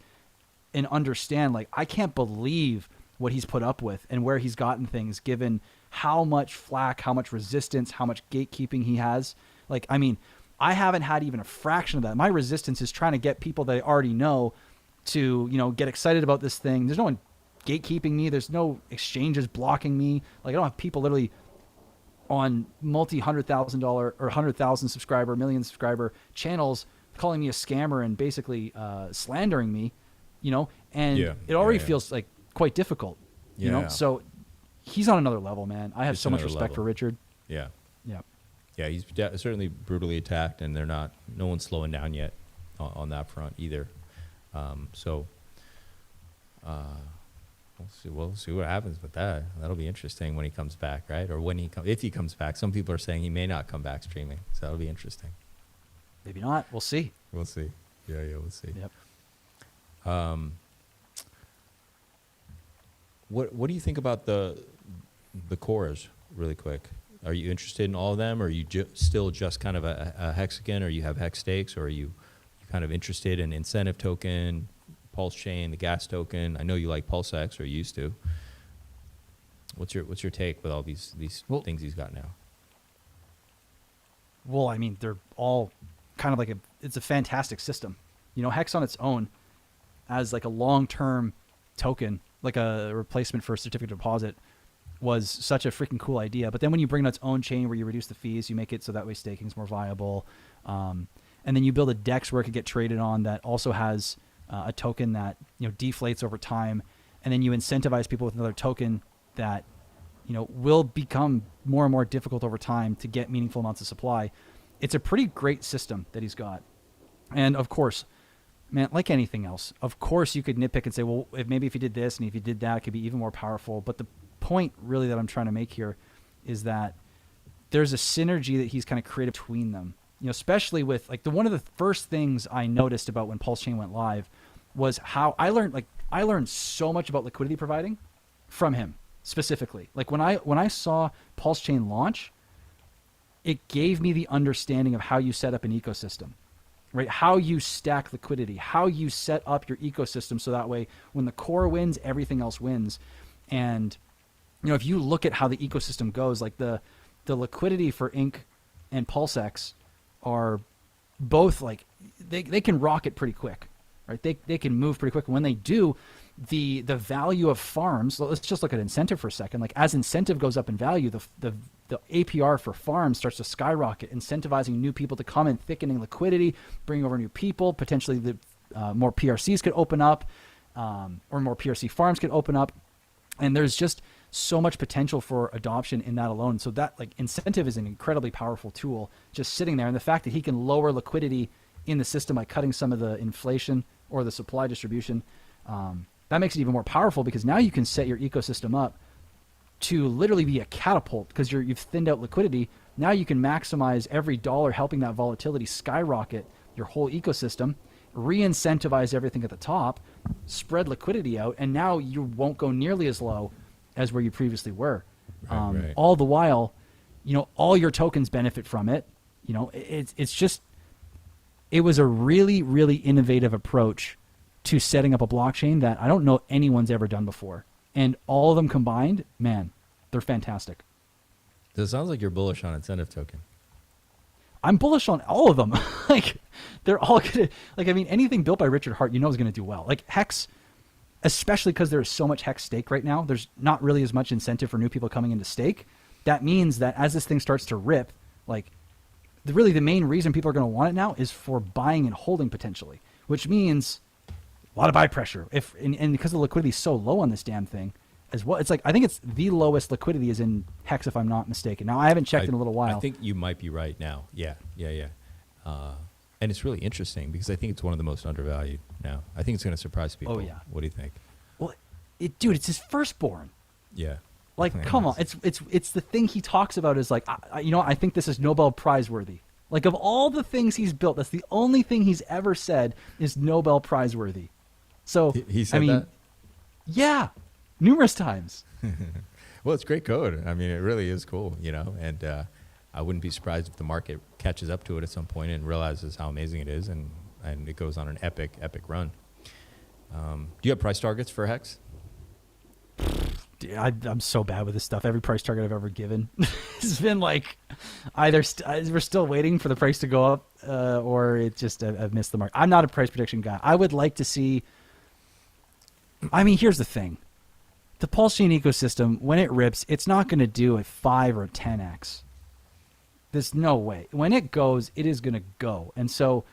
and understand, like, I can't believe what he's put up with and where he's gotten things, given how much flack, how much resistance, how much gatekeeping he has. Like, I mean, I haven't had even a fraction of that. My resistance is trying to get people that I already know to, get excited about this thing. There's no one gatekeeping me. There's no exchanges blocking me. Like, I don't have people literally on $100,000 or 100,000 subscriber, million subscriber channels calling me a scammer and basically slandering me, and it already feels like quite difficult, you know? So he's on another level, man. I have so much respect for Richard. Yeah. Yeah. Yeah, he's certainly brutally attacked, and no one's slowing down yet on that front either. We'll see what happens with that. That'll be interesting when he comes back, right? Or if he comes back. Some people are saying he may not come back streaming, so that'll be interesting. Maybe not. We'll see. We'll see. Yeah, we'll see. Yep. What do you think about the cores, really quick? Are you interested in all of them, or are you still just kind of a hexagon, or you have hex stakes, or are you kind of interested in incentive token, PulseChain, the gas token? I know you like PulseX, or you used to. What's your take with all these things he's got now? Well, I mean, they're all kind of like it's a fantastic system. Hex on its own as like a long-term token, like a replacement for a certificate of deposit, was such a freaking cool idea. But then when you bring in its own chain where you reduce the fees, you make it so that way staking is more viable. And then you build a DEX where it could get traded on that also has a token that deflates over time, and then you incentivize people with another token that will become more and more difficult over time to get meaningful amounts of supply. It's a pretty great system that he's got. And of course, man, like anything else, of course you could nitpick and say, well, if you did this and if you did that, it could be even more powerful. But the point really that I'm trying to make here is that there's a synergy that he's kind of created between them. Especially with like one of the first things I noticed about when PulseChain went live was how I learned so much about liquidity providing from him specifically. Like when I saw PulseChain launch, it gave me the understanding of how you set up an ecosystem, right? How you stack liquidity, how you set up your ecosystem so that way when the core wins, everything else wins. And if you look at how the ecosystem goes, like the liquidity for Inc and PulseX are both like they can rocket pretty quick, right? They can move pretty quick. And when they do, the value of farms, let's just look at incentive for a second. Like as incentive goes up in value, the APR for farms starts to skyrocket, incentivizing new people to come and thickening liquidity, bringing over new people. Potentially the more PRCs could open up, or more PRC farms could open up. And there's just so much potential for adoption in that alone. So that like incentive is an incredibly powerful tool just sitting there. And the fact that he can lower liquidity in the system by cutting some of the inflation or the supply distribution, that makes it even more powerful, because now you can set your ecosystem up to literally be a catapult because you've thinned out liquidity. Now you can maximize every dollar, helping that volatility skyrocket your whole ecosystem, re-incentivize everything at the top, spread liquidity out, and now you won't go nearly as low as where you previously were. Right. All the while, all your tokens benefit from it. It was a really, really innovative approach to setting up a blockchain that I don't know anyone's ever done before. And all of them combined, man, they're fantastic. So it sounds like you're bullish on incentive token. I'm bullish on all of them. Like they're all gonna, anything built by Richard Hart, is going to do well. Like Hex, especially because there's so much Hex stake right now, there's not really as much incentive for new people coming into stake. That means that as this thing starts to rip, Like, really the main reason people are going to want it now is for buying and holding potentially, which means a lot of buy pressure. And because the liquidity is so low on this damn thing as well, it's like, I think it's the lowest liquidity is in Hex, if I'm not mistaken. Now, I haven't checked in a little while. I think you might be right now. Yeah. And it's really interesting because I think it's one of the most undervalued now. I think it's going to surprise people. Oh, yeah. What do you think? Well, dude, it's his firstborn. Yeah. Like, come on. It's the thing he talks about is like, I think this is Nobel Prize worthy. Like, of all the things he's built, that's the only thing he's ever said is Nobel Prize worthy. So, he said that? Yeah, numerous times. Well, it's great code. I mean, it really is cool, and I wouldn't be surprised if the market catches up to it at some point and realizes how amazing it is, and it goes on an epic run. Do you have price targets for Hex? Dude, I'm so bad with this stuff. Every price target I've ever given has been like either we're still waiting for the price to go up or it just I've missed the mark. I'm not a price prediction guy. I would like to see. I mean, here's the thing. The PulseChain ecosystem, when it rips, it's not going to do a 5 or a 10x. There's no way. When it goes, it is going to go. And so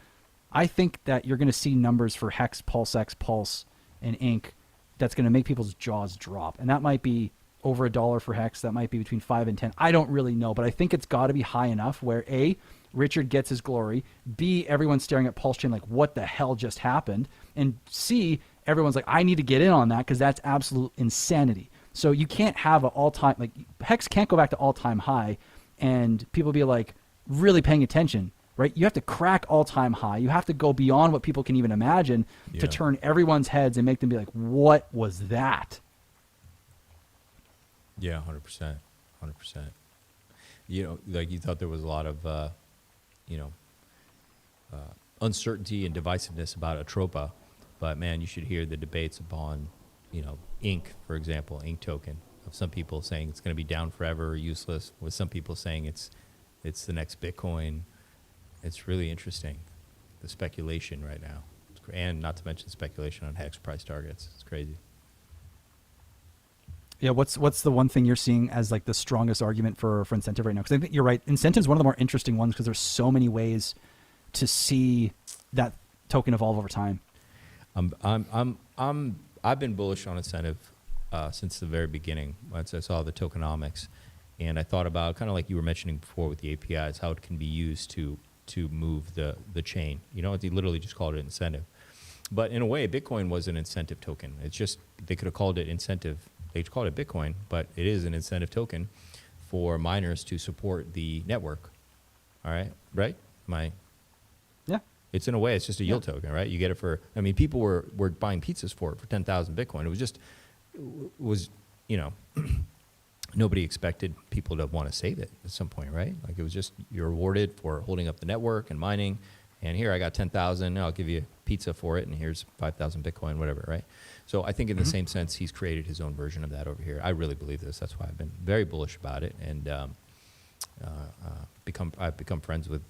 I think that you're going to see numbers for Hex, PulseX, Pulse, and Inc. that's going to make people's jaws drop. And that might be over $1 for Hex. That might be between 5 and 10. I don't really know, but I think it's got to be high enough where A, Richard gets his glory, B, everyone's staring at PulseChain like, what the hell just happened? And C, everyone's like, I need to get in on that because that's absolute insanity. So you can't have an all-time, like Hex can't go back to all-time high and people be like really paying attention, right? You have to crack all-time high. You have to go beyond what people can even imagine to turn everyone's heads and make them be like, what was that? Yeah, 100%. 100%. Like you thought there was a lot of, uncertainty and divisiveness about Atropa, but man, you should hear the debates upon, Inc, for example, Inc token, of some people saying it's going to be down forever or useless, with some people saying it's the next Bitcoin. It's really interesting, the speculation right now, and not to mention speculation on Hex price targets. It's crazy. Yeah, what's the one thing you're seeing as like the strongest argument for incentive right now? Because I think you're right. Incentive is one of the more interesting ones because there's so many ways to see that token evolve over time. I've been bullish on incentive since the very beginning. Once I saw the tokenomics, and I thought about kind of like you were mentioning before with the APIs, how it can be used to move the chain. They literally just called it incentive. But in a way, Bitcoin was an incentive token. It's just they could have called it incentive. They called it Bitcoin, but it is an incentive token for miners to support the network. All right, right? Yeah. It's in a way, it's just a yield token, right? You get it for. I mean, people were buying pizzas for it for 10,000 Bitcoin. It was nobody expected people to want to save it at some point, right? Like it was just you're rewarded for holding up the network and mining. And here I got 10,000. I'll give you pizza for it, and here's 5,000 Bitcoin, whatever, right? So I think in the same sense, he's created his own version of that over here. I really believe this. That's why I've been very bullish about it, and I've become friends with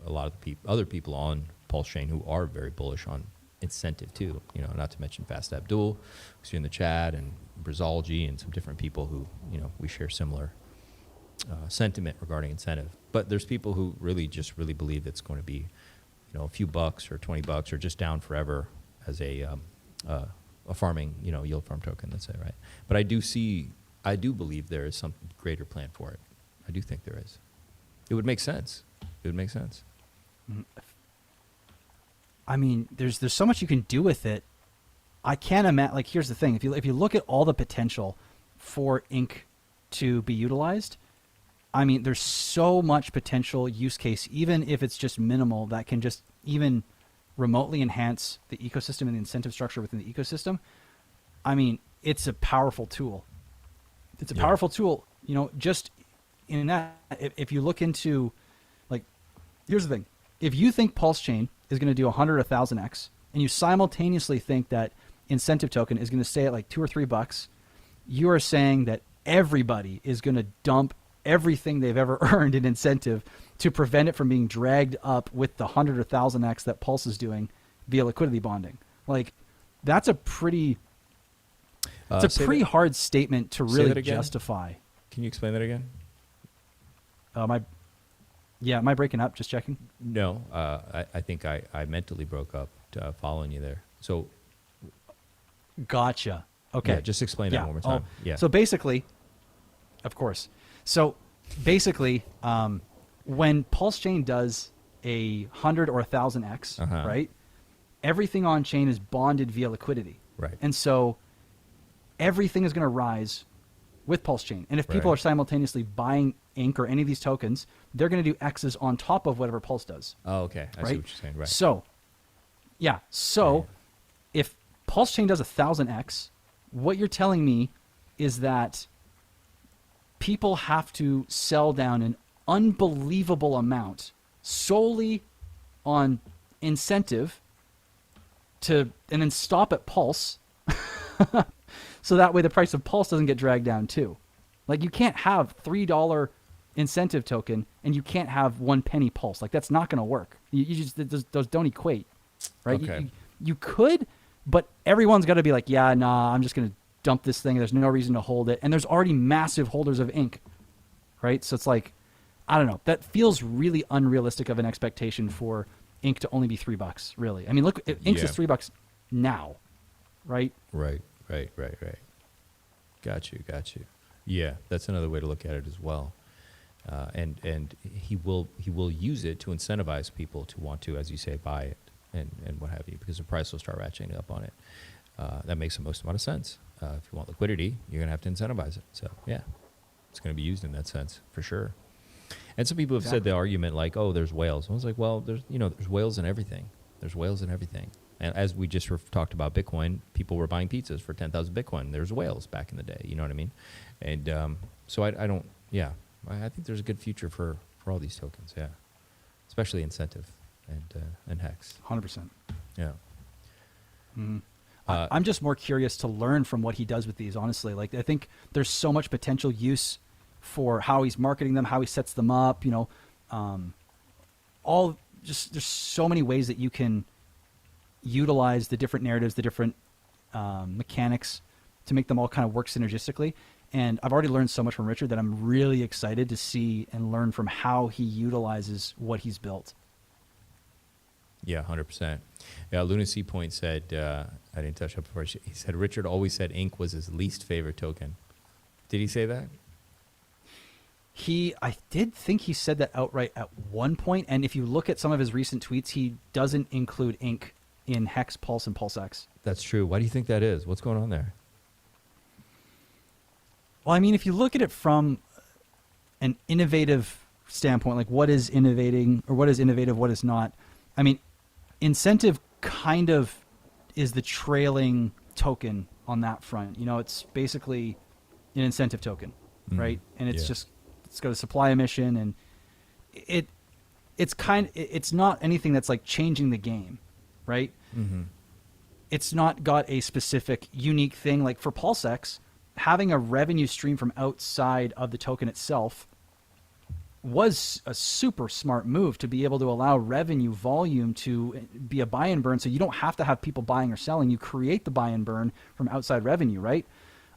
a lot of the other people on PulseChain who are very bullish on incentive too. Not to mention Fast Abdul, who's here in the chat, and Brizology, and some different people who we share similar sentiment regarding incentive. But there's people who really believe it's going to be a few bucks or $20 or just down forever as a farming, yield farm token, let's say, right? But I do believe there is some greater plan for it. I do think there is. It would make sense. I mean, there's so much you can do with it. I can't imagine. Like, here's the thing: if you look at all the potential for Inc to be utilized, I mean, there's so much potential use case, even if it's just minimal, that can just even remotely enhance the ecosystem and the incentive structure within the ecosystem. I mean, it's a powerful tool. It's a powerful tool, just in that, if you look into, like, here's the thing. If you think PulseChain is going to do 100 or 1,000x, and you simultaneously think that incentive token is going to stay at like $2 or $3, you are saying that everybody is going to dump everything they've ever earned in incentive to prevent it from being dragged up with the 100 or 1,000x that Pulse is doing via liquidity bonding. Like, that's a pretty hard statement to really justify. Can you explain that again? Yeah, am I breaking up? Just checking. No, I think I mentally broke up following you there. So Gotcha. Okay. yeah, just explain that one more time. Yeah. So basically, of course. So basically, when PulseChain does 100 or 1,000x, right? Everything on chain is bonded via liquidity. Right. And so everything is going to rise with PulseChain. And if people Right. are simultaneously buying Ink or any of these tokens, they're going to do X's on top of whatever Pulse does. Oh, okay. I see Right? what you're saying. Right. So, yeah. So, if PulseChain does 1,000x, what you're telling me is that people have to sell down an unbelievable amount solely on incentive and then stop at Pulse, so that way the price of Pulse doesn't get dragged down too. Like, you can't have $3 incentive token and you can't have 1 penny Pulse. Like, that's not going to work. You just those don't equate, right? Okay. You could, but everyone's got to be like, yeah, nah, I'm just going to dump this thing. There's no reason to hold it, and there's already massive holders of Ink, right? So it's like, I don't know. That feels really unrealistic of an expectation for Ink to only be $3. Really, I mean, look, Ink's is $3 now, right? Right. Got you. Yeah, that's another way to look at it as well. And he will use it to incentivize people to want to, as you say, buy it and what have you, because the price will start ratcheting up on it. That makes the most amount of sense. If you want liquidity, you're going to have to incentivize it. So yeah, it's going to be used in that sense for sure. And some people have said the argument like, oh, there's whales. I was like, well, there's whales in everything. There's whales in everything. And as we just talked about Bitcoin, people were buying pizzas for 10,000 Bitcoin. There's whales back in the day. You know what I mean? And so I don't, yeah, I think there's a good future for all these tokens. Yeah. Especially incentive and Hex. 100%. Yeah. Mm-hmm. I'm just more curious to learn from what he does with these, honestly. Like, I think there's so much potential use for how he's marketing them, how he sets them up, there's so many ways that you can utilize the different narratives, the different mechanics to make them all kind of work synergistically. And I've already learned so much from Richard that I'm really excited to see and learn from how he utilizes what he's built. Yeah, 100%. Yeah, Lunacy Point said, I didn't touch up before. He said Richard always said Ink was his least favorite token. Did he say that? I did think he said that outright at one point. And if you look at some of his recent tweets, he doesn't include Ink in Hex, Pulse, and PulseX. That's true. Why do you think that is? What's going on there? Well, I mean, if you look at it from an innovative standpoint, like what is innovating or what is innovative, what is not. I mean, incentive kind of is the trailing token on that front. It's basically an incentive token, right? And it's it's got a supply emission, and it's not anything that's like changing the game, right? Mm-hmm. It's not got a specific unique thing. Like for PulseX, having a revenue stream from outside of the token itself was a super smart move to be able to allow revenue volume to be a buy and burn. So you don't have to have people buying or selling. You create the buy and burn from outside revenue, right?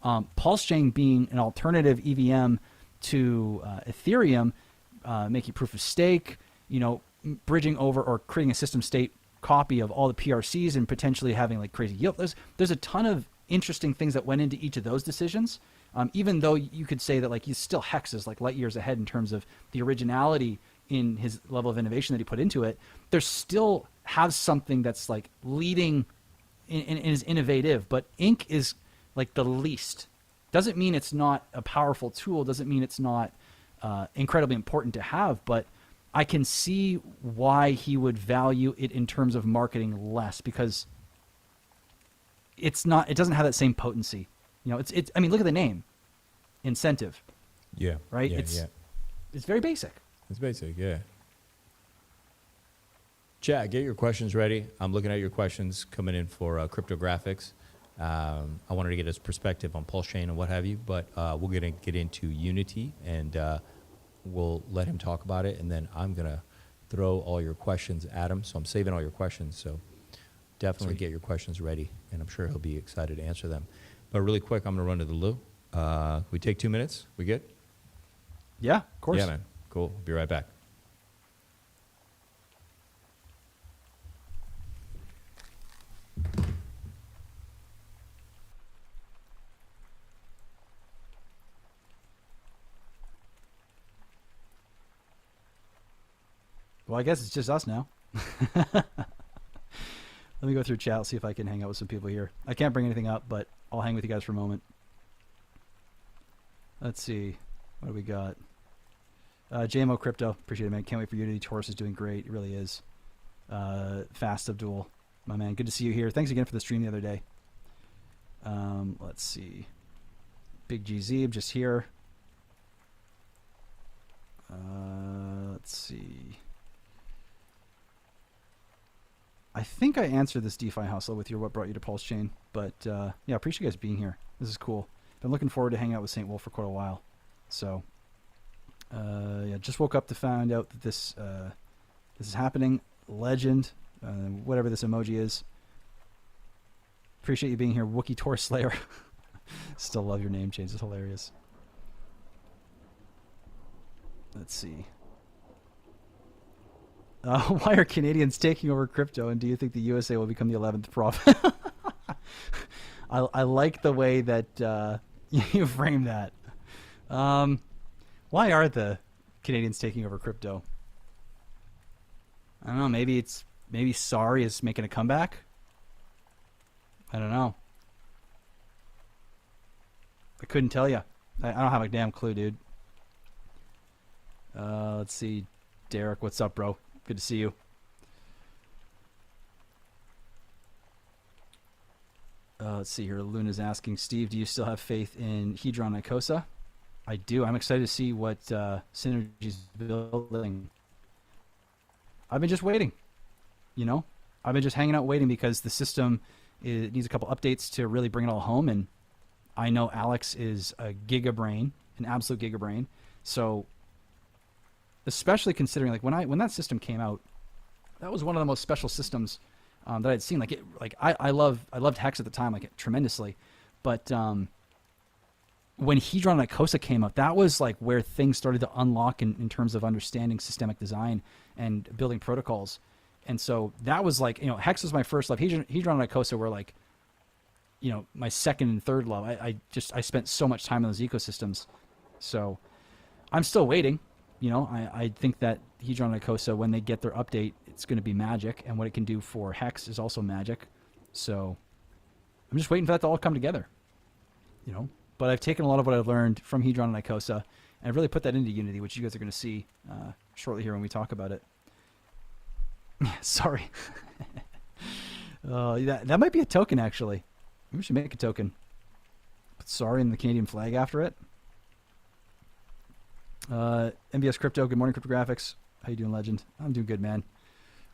PulseChain being an alternative EVM to Ethereum, making proof of stake, bridging over or creating a system state copy of all the PRCs and potentially having like crazy yield. There's a ton of interesting things that went into each of those decisions. Even though you could say that like he's still Hex is like light years ahead in terms of the originality in his level of innovation that he put into it, there still has something that's like leading and is innovative. But Ink is like the least. Doesn't mean it's not a powerful tool. Doesn't mean it's not incredibly important to have. But I can see why he would value it in terms of marketing less, because it's not. It doesn't have that same potency. It's. I mean, look at the name, incentive. Yeah. Right. Yeah, It's very basic. It's basic. Yeah. Chat, get your questions ready. I'm looking at your questions coming in for Cryptographics. I wanted to get his perspective on PulseChain and what have you, but we're going to get into Unity, and we'll let him talk about it, and then I'm going to throw all your questions at him. So I'm saving all your questions, so definitely get your questions ready, and I'm sure he'll be excited to answer them. But really quick, I'm going to run to the loo. We take 2 minutes? We good? Yeah, of course. Yeah, man. Cool. Be right back. Well, I guess it's just us now. Let me go through chat, see if I can hang out with some people here. I can't bring anything up, but I'll hang with you guys for a moment. Let's see. What do we got? JMO Crypto. Appreciate it, man. Can't wait for Unity. Taurus is doing great. It really is. Fast Abdul. My man. Good to see you here. Thanks again for the stream the other day. Let's see. Big GZ just here. Let's see. I think I answered this DeFi hustle with your what brought you to PulseChain, but yeah, appreciate you guys being here. This is cool. Been looking forward to hanging out with St. Wolf for quite a while. So yeah, just woke up to find out that this is happening. Legend, whatever this emoji is. Appreciate you being here, Wookie Tor Slayer. Still love your name change. It's hilarious. Let's see. Why are Canadians taking over crypto, and do you think the USA will become the 11th province? I like the way that you frame that. Why are the Canadians taking over crypto? I don't know. Maybe Sorry is making a comeback. I don't know. I couldn't tell you. I don't have a damn clue, dude. Let's see. Derek, what's up, bro? Good to see you. Let's see here. Luna's asking, Steve, do you still have faith in Hedron and Icosa? I do. I'm excited to see what Synergy's building. I've been just waiting. You know? I've been just hanging out waiting because the system needs a couple updates to really bring it all home. And I know Alex is a gigabrain, an absolute gigabrain. So especially considering like when that system came out, that was one of the most special systems that I'd seen. I loved Hex at the time tremendously, but when Hedron and Icosa came out, that was like where things started to unlock in terms of understanding systemic design and building protocols. And so that was like, Hex was my first love. Hedron and Icosa were like, my second and third love. I spent so much time in those ecosystems. So I'm still waiting. I think that Hedron and Icosa, when they get their update, it's going to be magic. And what it can do for Hex is also magic. So I'm just waiting for that to all come together. But I've taken a lot of what I've learned from Hedron and Icosa, and I've really put that into Unity, which you guys are going to see shortly here when we talk about it. Sorry. That might be a token, actually. Maybe we should make a token. Put sorry in the Canadian flag after it. MBS Crypto, good morning, Cryptographics. How you doing, Legend? I'm doing good, man.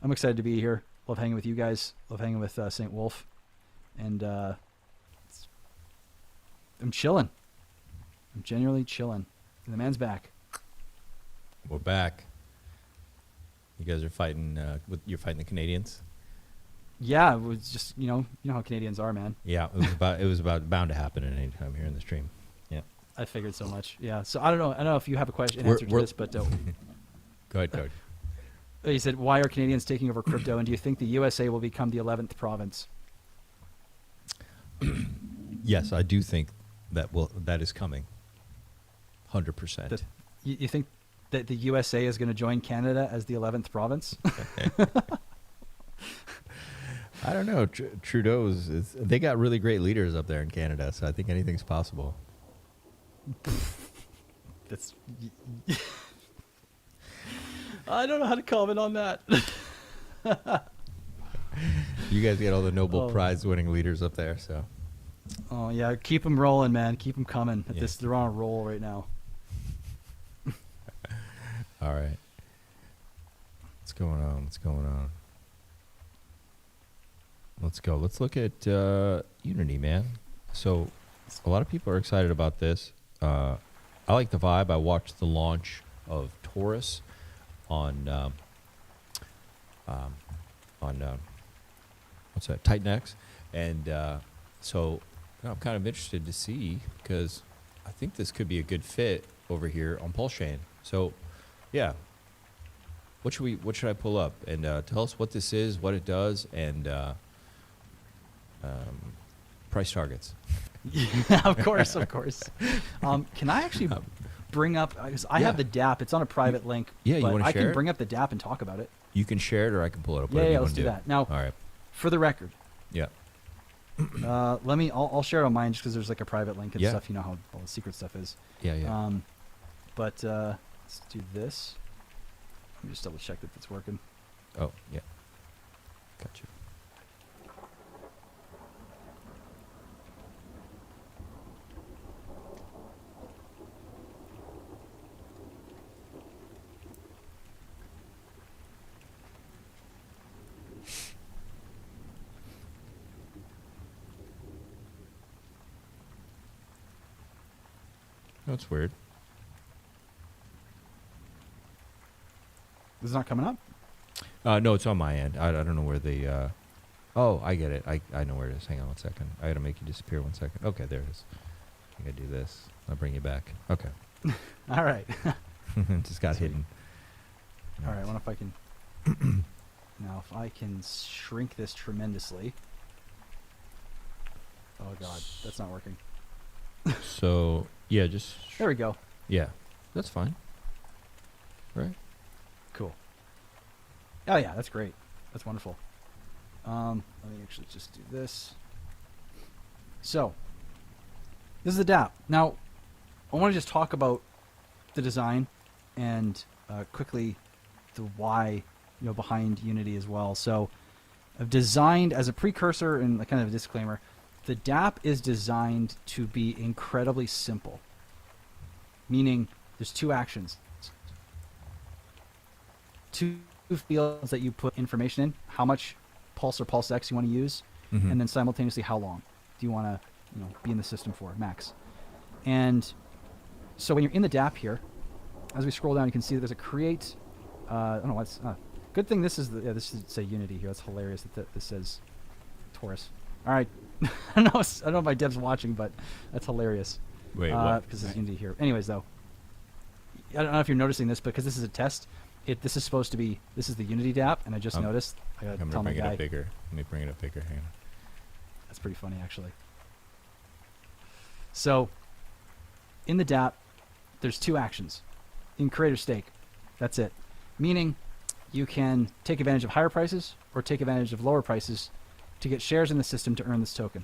I'm excited to be here. Love hanging with you guys. Love hanging with St. Wolf. And I'm chilling. I'm genuinely chilling. And the man's back. We're back. You guys are fighting. You're fighting the Canadians. Yeah, it was just you know how Canadians are, man. Yeah, it was bound to happen at any time here in the stream. Yeah, I figured so much. Yeah, so I don't know if you have a question answer to this, but go ahead. You said, why are Canadians taking over crypto, and do you think the USA will become the 11th province? Yes, I do think that is coming. 100%. You think that the USA is going to join Canada as the 11th province? I don't know. They got really great leaders up there in Canada, so I think anything's possible. I don't know how to comment on that. You guys get all the Nobel Prize winning leaders up there, so. Oh yeah, keep them rolling, man. Keep them coming. They're on a roll right now. All right. What's going on? Let's go. Let's look at Unity, man. So a lot of people are excited about this. I like the vibe. I watched the launch of Taurus on what's that? Titan X, and so I'm kind of interested to see because I think this could be a good fit over here on PulseChain. So, yeah. What should I pull up and tell us what this is, what it does, and price targets? Yeah, of course. Can I actually bring up, because I have the DApp. It's on a private link. Yeah, you but want to I share can it? bring up the DApp and talk about it. You can share it, or I can pull it up. Yeah, let's do that. Now, all right. for the record, Yeah. I'll share it on mine just because there's like a private link and Yeah. stuff. You know how all the secret stuff is. Yeah, yeah. But let's do this. Let me just double check that it's working. Oh, yeah. Got you. That's weird. Is it not coming up? No, it's on my end. I don't know where the. Oh, I get it. I know where it is. Hang on 1 second. I gotta make you disappear 1 second. Okay, there it is. I gotta do this. I'll bring you back. Okay. All right. Just got hidden. All right. I wonder if I can. Now, if I can shrink this tremendously. Oh God, that's not working. So yeah, just There we go. yeah, that's fine. Right. Cool. Oh yeah, that's great. That's wonderful. Let me actually just do this. So, this is the DApp. Now, I want to just talk about the design and quickly the why, behind Unity as well. So, I've designed as a precursor and kind of a disclaimer. The DApp is designed to be incredibly simple, meaning there's two actions. Two fields that you put information in, how much Pulse or PulseX you want to use, and then simultaneously how long do you want to be in the system for, max. And so when you're in the DApp here, as we scroll down, you can see that there's a create, I don't know what's, good thing this is, this should say Unity here. That's hilarious that this says Taurus. All right. I don't know if my dev's watching, but that's hilarious. Wait, what? Because there's Unity here. Anyways, though, I don't know if you're noticing this, because this is a test. This is supposed to be, this is the Unity DApp, and I just noticed. I gotta I'm tell gonna my bring it guy. up bigger. Let me bring it up bigger. Hang on. That's pretty funny, actually. So, in the DApp, there's two actions. In create or stake, that's it. Meaning, you can take advantage of higher prices or take advantage of lower prices to get shares in the system to earn this token.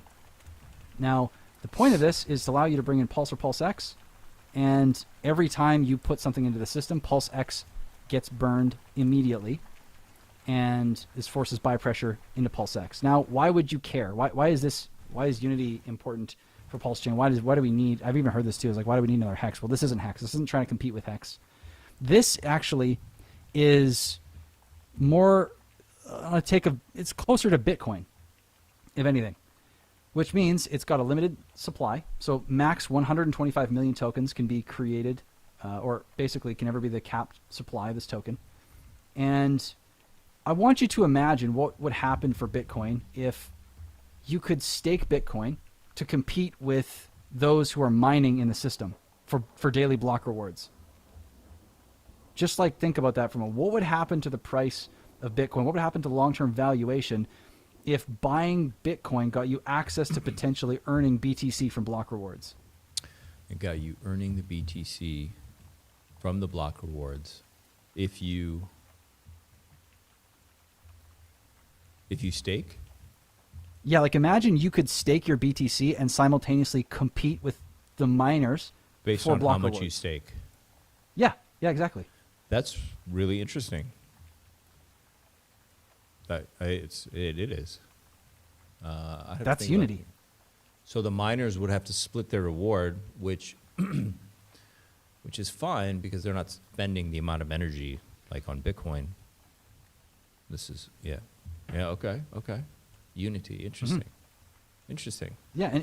Now, the point of this is to allow you to bring in Pulse or PulseX, and every time you put something into the system, PulseX gets burned immediately, and this forces buy pressure into PulseX. Now, why would you care? Why is Unity important for PulseChain? Why do we need? I've even heard this too. It's like, why do we need another hex? Well, this isn't hex. This isn't trying to compete with hex. This actually is more it's closer to Bitcoin, if anything, which means it's got a limited supply. So max 125 million tokens can be created, or basically can never be the capped supply of this token. And I want you to imagine what would happen for Bitcoin if you could stake Bitcoin to compete with those who are mining in the system for daily block rewards. Just like, think about that from what would happen to the price of Bitcoin? What would happen to long-term valuation if buying Bitcoin got you access to potentially earning BTC from block rewards? It got you earning the BTC from the block rewards if you stake. Yeah, like imagine you could stake your BTC and simultaneously compete with the miners based for on block how much rewards. you stake. Yeah, exactly. That's really interesting. It is. That's Unity. So the miners would have to split their reward, which is fine because they're not spending the amount of energy like on Bitcoin. This is okay. Unity, interesting. Interesting. Yeah,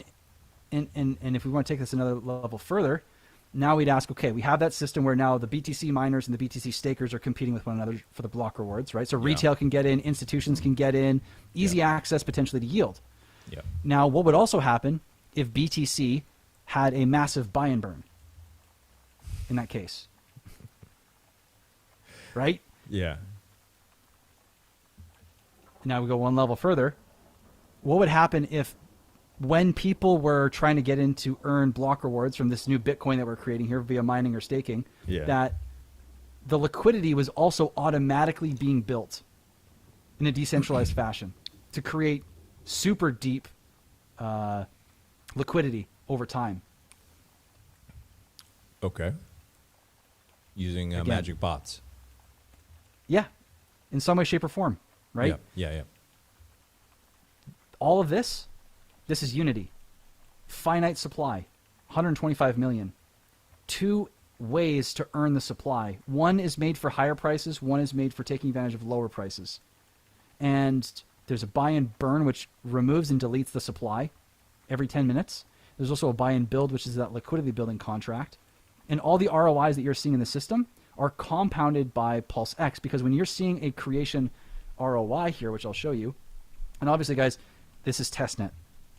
and if we want to take this another level further, now we'd ask, okay, we have that system where now the BTC miners and the BTC stakers are competing with one another for the block rewards, right? So retail can get in, institutions can get in, easy access potentially to yield. Yeah. Now, what would also happen if BTC had a massive buy and burn in that case? Right? Yeah. Now we go one level further. What would happen if when people were trying to get in to earn block rewards from this new Bitcoin that we're creating here via mining or staking, that the liquidity was also automatically being built in a decentralized fashion to create super deep liquidity over time. Okay. Using magic bots. Yeah, in some way, shape, or form, right? Yeah. All of this is Unity. Finite supply, 125 million. 2 ways to earn the supply. One is made for higher prices. One is made for taking advantage of lower prices. And there's a buy and burn, which removes and deletes the supply every 10 minutes. There's also a buy and build, which is that liquidity building contract. And all the ROIs that you're seeing in the system are compounded by PulseX, because when you're seeing a creation ROI here, which I'll show you, and obviously, guys, this is testnet.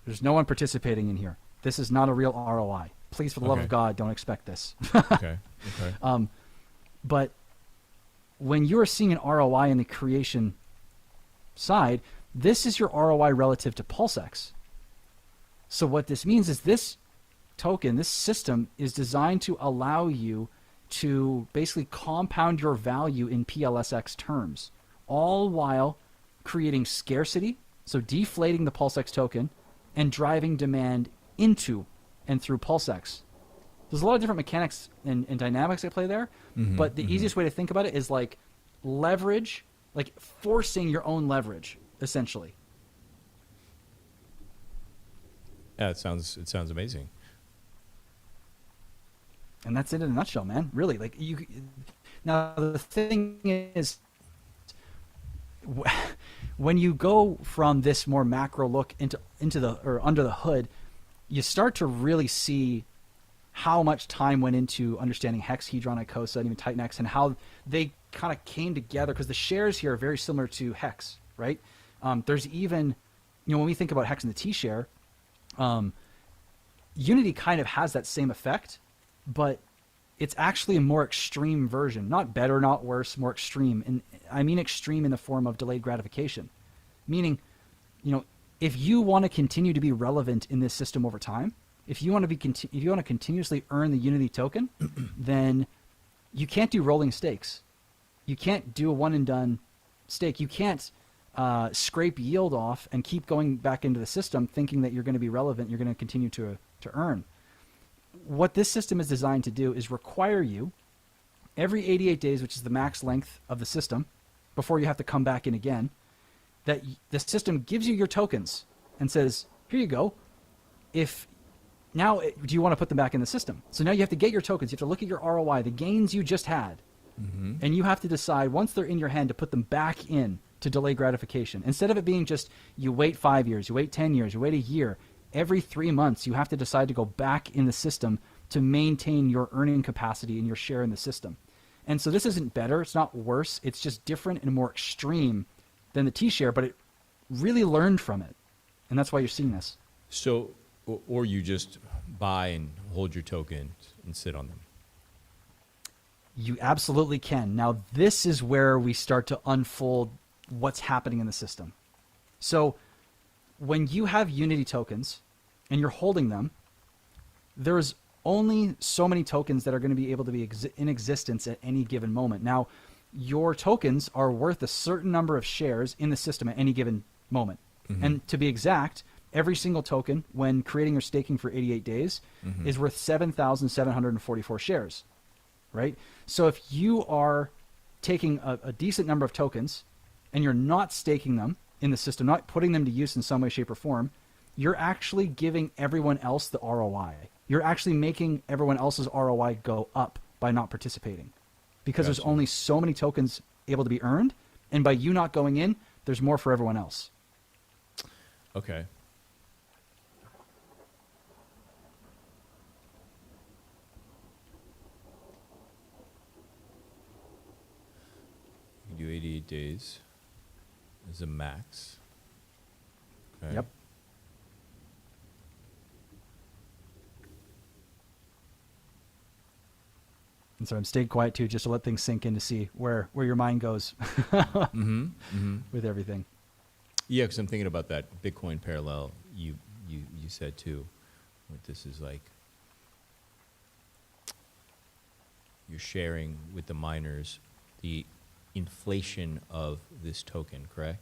There's no one participating in here. This is not a real ROI. Please, for the love of God, don't expect this. Okay. But when you're seeing an ROI in the creation side, this is your ROI relative to PulseX. So what this means is this token, this system, is designed to allow you to basically compound your value in PLSX terms, all while creating scarcity, so deflating the PulseX token, and driving demand into and through PulseX. There's a lot of different mechanics and dynamics at play there, but the easiest way to think about it is like leverage, like forcing your own leverage, essentially. Yeah, it sounds amazing. And that's it in a nutshell, man. Really, like you. Now the thing is, when you go from this more macro look into the or under the hood, you start to really see how much time went into understanding Hex, Hedron, Icosa, and even Titanx, and how they kind of came together. Because the shares here are very similar to Hex, right? There's even, when we think about Hex and the T share, Unity kind of has that same effect, but it's actually a more extreme version. Not better, not worse, more extreme. And I mean extreme in the form of delayed gratification. Meaning, if you want to continue to be relevant in this system over time, if you want to continuously earn the Unity token, then you can't do rolling stakes. You can't do a one and done stake. You can't scrape yield off and keep going back into the system thinking that you're going to be relevant, you're going to continue to earn. What this system is designed to do is require you every 88 days, which is the max length of the system, before you have to come back in again, that the system gives you your tokens and says, here you go. Now, do you want to put them back in the system? So now you have to get your tokens. You have to look at your ROI, the gains you just had, and you have to decide once they're in your hand to put them back in to delay gratification. Instead of it being just you wait 5 years, you wait 10 years, you wait a year, every 3 months you have to decide to go back in the system to maintain your earning capacity and your share in the system. And so this isn't better, it's not worse, it's just different and more extreme than the T-share, but it really learned from it. And that's why you're seeing this. So, or you just buy and hold your tokens and sit on them. You absolutely can. Now, this is where we start to unfold what's happening in the system. So when you have Unity tokens and you're holding them, there's only so many tokens that are going to be able to be in existence at any given moment. Now, your tokens are worth a certain number of shares in the system at any given moment. And to be exact, every single token, when creating or staking for 88 days, is worth 7,744 shares, right? So if you are taking a decent number of tokens and you're not staking them in the system, not putting them to use in some way, shape, or form, you're actually giving everyone else the ROI. You're actually making everyone else's ROI go up by not participating, because there's only so many tokens able to be earned, and by you not going in, there's more for everyone else. Okay. You do 88 days as a max. Okay. Yep. And so I'm stayed quiet too, just to let things sink in to see where your mind goes with everything. Yeah, because I'm thinking about that Bitcoin parallel you you said too. What this is like, you're sharing with the miners the inflation of this token, correct?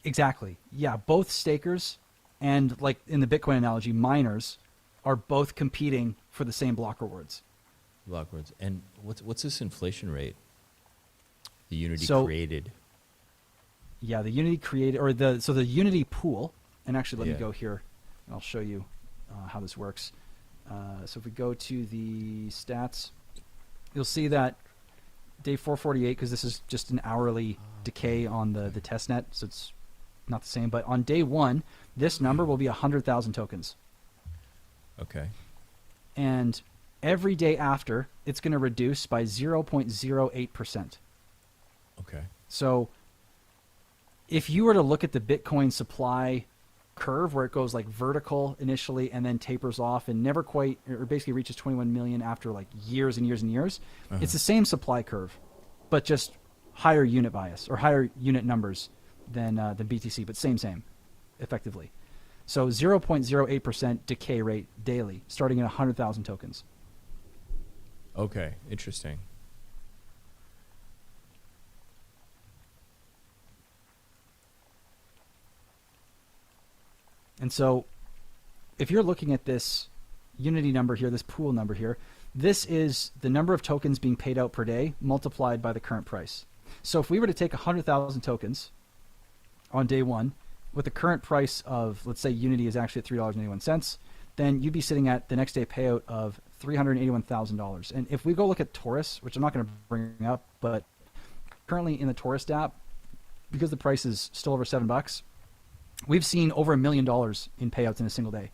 Exactly. Yeah, both stakers and, like in the Bitcoin analogy, miners are both competing for the same block rewards. Block rewards. And what's this inflation rate the Unity So- created? Yeah, the Unity created, or the Unity pool, and actually let Yeah. me go here, and I'll show you how this works. So if we go to the stats, you'll see that day 448, because this is just an hourly decay on the test net, so it's not the same. But on day 1, this number will be 100,000 tokens. Okay. And every day after, it's going to reduce by 0.08%. Okay. So if you were to look at the Bitcoin supply curve, where it goes like vertical initially and then tapers off and never quite, or basically reaches 21 million after like years and years and years, it's the same supply curve, but just higher unit bias or higher unit numbers than BTC, but same, effectively. So 0.08% decay rate daily, starting at 100,000 tokens. Okay. Interesting. And so if you're looking at this Unity number here, this pool number here, this is the number of tokens being paid out per day multiplied by the current price. So if we were to take 100,000 tokens on day 1 with the current price of, let's say Unity is actually at $3.81, then you'd be sitting at the next day payout of $381,000. And if we go look at Taurus, which I'm not going to bring up, but currently in the Taurus app, because the price is still over $7, we've seen over $1 million in payouts in a single day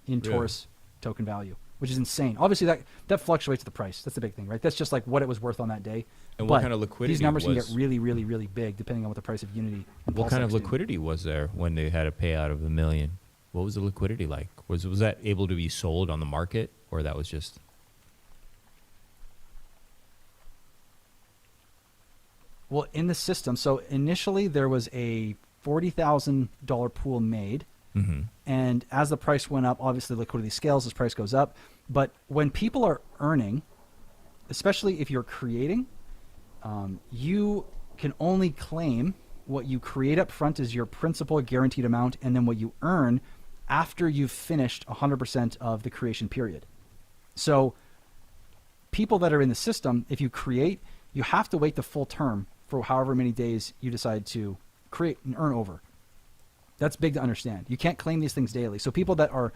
in Taurus token value, which is insane. Obviously, that fluctuates the price. That's the big thing, right? That's just like what it was worth on that day. And but what kind of liquidity these numbers can was- get really, really, really big depending on what the price of Unity and What kind of PulseChain do. liquidity was there when they had a payout of $1 million? What was the liquidity like? Was that able to be sold on the market, or that was just? Well, in the system, so initially there was a $40,000 pool made, Mm-hmm. and as the price went up, obviously liquidity scales as price goes up. But when people are earning, especially if you're creating, you can only claim what you create up front as your principal guaranteed amount, and then what you earn after you've finished 100% of the creation period. So people that are in the system, if you create, you have to wait the full term for however many days you decide to create and earn over. That's big to understand. You can't claim these things daily. So people that are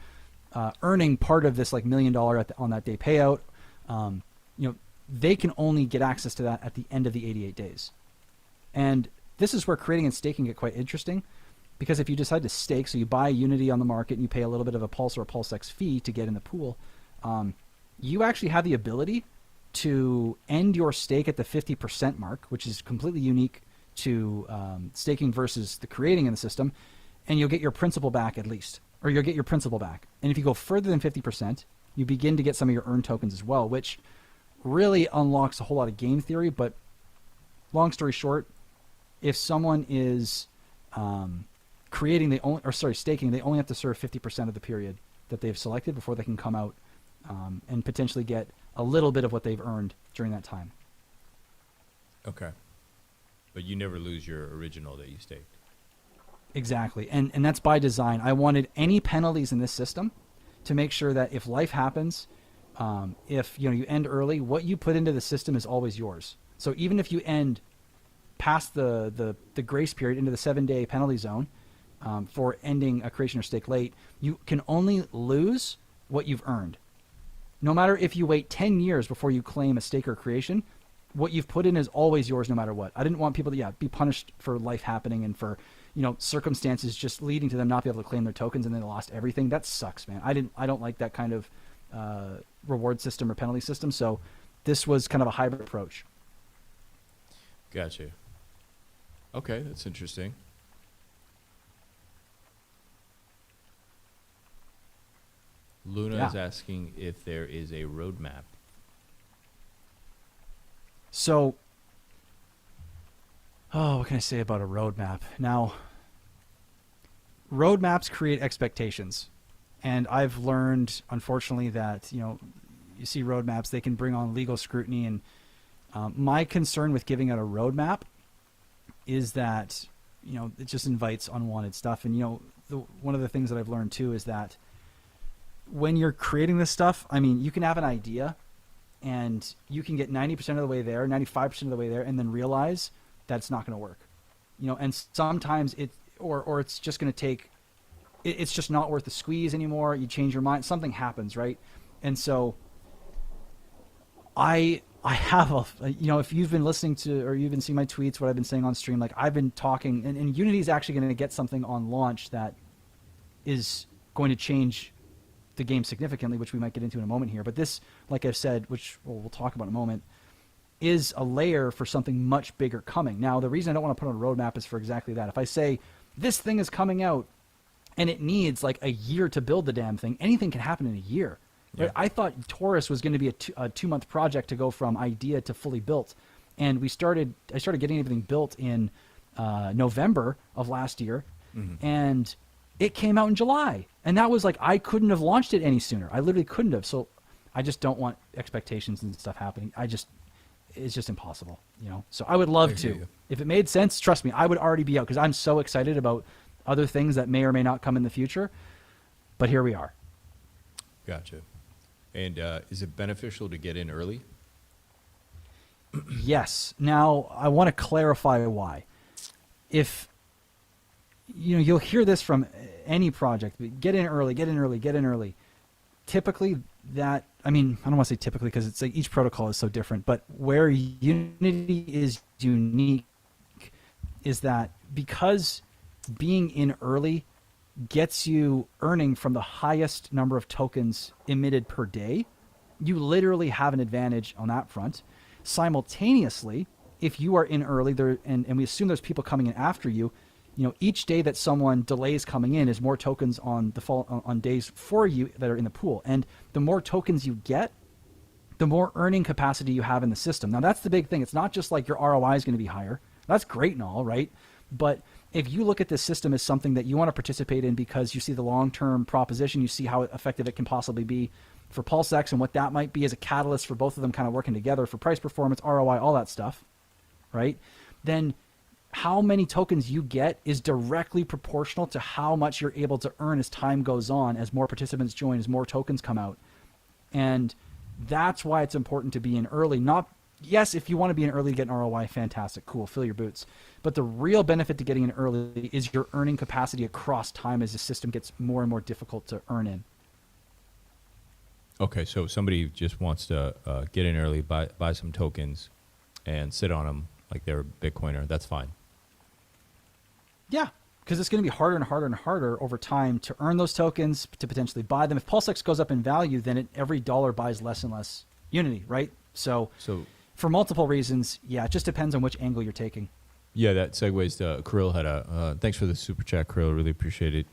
earning part of this like $1 million on that day payout, they can only get access to that at the end of the 88 days. And this is where creating and staking get quite interesting, because if you decide to stake, so you buy Unity on the market and you pay a little bit of a Pulse or a PulseX fee to get in the pool, you actually have the ability to end your stake at the 50% mark, which is completely unique to staking versus the creating in the system, and you'll get your principal back at least, or you'll get your principal back. And if you go further than 50%, you begin to get some of your earned tokens as well, which really unlocks a whole lot of game theory. But long story short, if someone is staking, they only have to serve 50% of the period that they've selected before they can come out and potentially get a little bit of what they've earned during that time. Okay. But you never lose your original that you staked. Exactly. And that's by design. I wanted any penalties in this system to make sure that if life happens, if you end early, what you put into the system is always yours. So even if you end past the grace period into the 7-day penalty zone for ending a creation or stake late, you can only lose what you've earned. No matter if you wait 10 years before you claim a stake or creation, what you've put in is always yours no matter what. I didn't want people to be punished for life happening and for circumstances just leading to them not be able to claim their tokens and they lost everything. That sucks, man. I don't like that kind of reward system or penalty system. So this was kind of a hybrid approach. Gotcha. Okay, that's interesting. Luna is asking if there is a roadmap. So, what can I say about a roadmap? Now, roadmaps create expectations. And I've learned, unfortunately, that, you see roadmaps, they can bring on legal scrutiny. And my concern with giving out a roadmap is that, it just invites unwanted stuff. And, one of the things that I've learned too is that when you're creating this stuff, I mean, you can have an idea and you can get 90% of the way there, 95% of the way there, and then realize that it's not going to work. And sometimes or it's just going to take, it's just not worth the squeeze anymore. You change your mind, something happens, right? And so I have if you've been listening to, or you've been seeing my tweets, what I've been saying on stream, like I've been talking, and Unity is actually going to get something on launch that is going to change the game significantly, which we might get into in a moment here. But this, like I've said, which we'll talk about in a moment, is a layer for something much bigger coming. Now, the reason I don't want to put on a roadmap is for exactly that. If I say this thing is coming out and it needs like a year to build the damn thing, anything can happen in a year. Right? I thought Taurus was going to be a 2-month project to go from idea to fully built. And I started getting everything built in November of last year. Mm-hmm. And it came out in July. And that was like, I couldn't have launched it any sooner. I literally couldn't have. So I just don't want expectations and stuff happening. It's just impossible, So I would love to. If it made sense, trust me, I would already be out because I'm so excited about other things that may or may not come in the future. But here we are. Gotcha. And is it beneficial to get in early? Yes. Now, I want to clarify why. If, you'll hear this from any project, get in early, get in early, get in early. Typically that, I don't want to say typically because it's like each protocol is so different, but where Unity is unique is that because being in early gets you earning from the highest number of tokens emitted per day, you literally have an advantage on that front. Simultaneously, if you are in early there, and we assume there's people coming in after you, each day that someone delays coming in is more tokens on on days for you that are in the pool. And the more tokens you get, the more earning capacity you have in the system. Now that's the big thing. It's not just like your ROI is going to be higher. That's great and all, right? But if you look at this system as something that you want to participate in because you see the long-term proposition, you see how effective it can possibly be for PulseX and what that might be as a catalyst for both of them kind of working together for price, performance, ROI, all that stuff, right? Then how many tokens you get is directly proportional to how much you're able to earn as time goes on, as more participants join, as more tokens come out. And that's why it's important to be in early. Yes, if you want to be in early to get an ROI, fantastic, cool, fill your boots. But the real benefit to getting in early is your earning capacity across time as the system gets more and more difficult to earn in. Okay, so somebody just wants to get in early, buy some tokens, and sit on them like they're a Bitcoiner. That's fine. Yeah, because it's going to be harder and harder and harder over time to earn those tokens, to potentially buy them. If PulseX goes up in value, then every dollar buys less and less Unity, right? So for multiple reasons, yeah, it just depends on which angle you're taking. Yeah, that segues to Kirill had thanks for the super chat, Kirill. Really appreciate it.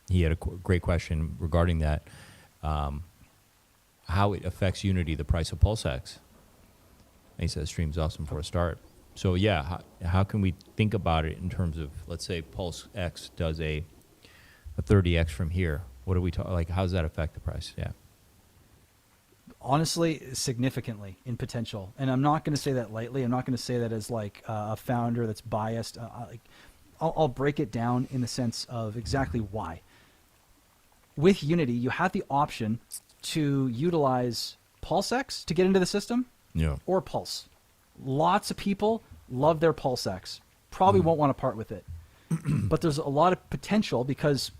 He had a great question regarding that. How it affects Unity, the price of PulseX. And he says, stream's awesome for a start. So yeah, how can we think about it in terms of, let's say PulseX does a 30x from here? What are we talking, like, how does that affect the price? Yeah. Honestly, significantly in potential. And I'm not going to say that lightly. I'm not going to say that as like a founder that's biased. I'll break it down in the sense of exactly why. With Unity, you have the option to utilize PulseX to get into the system, or Pulse. Lots of people love their PulseX. Probably won't want to part with it. But there's a lot of potential because,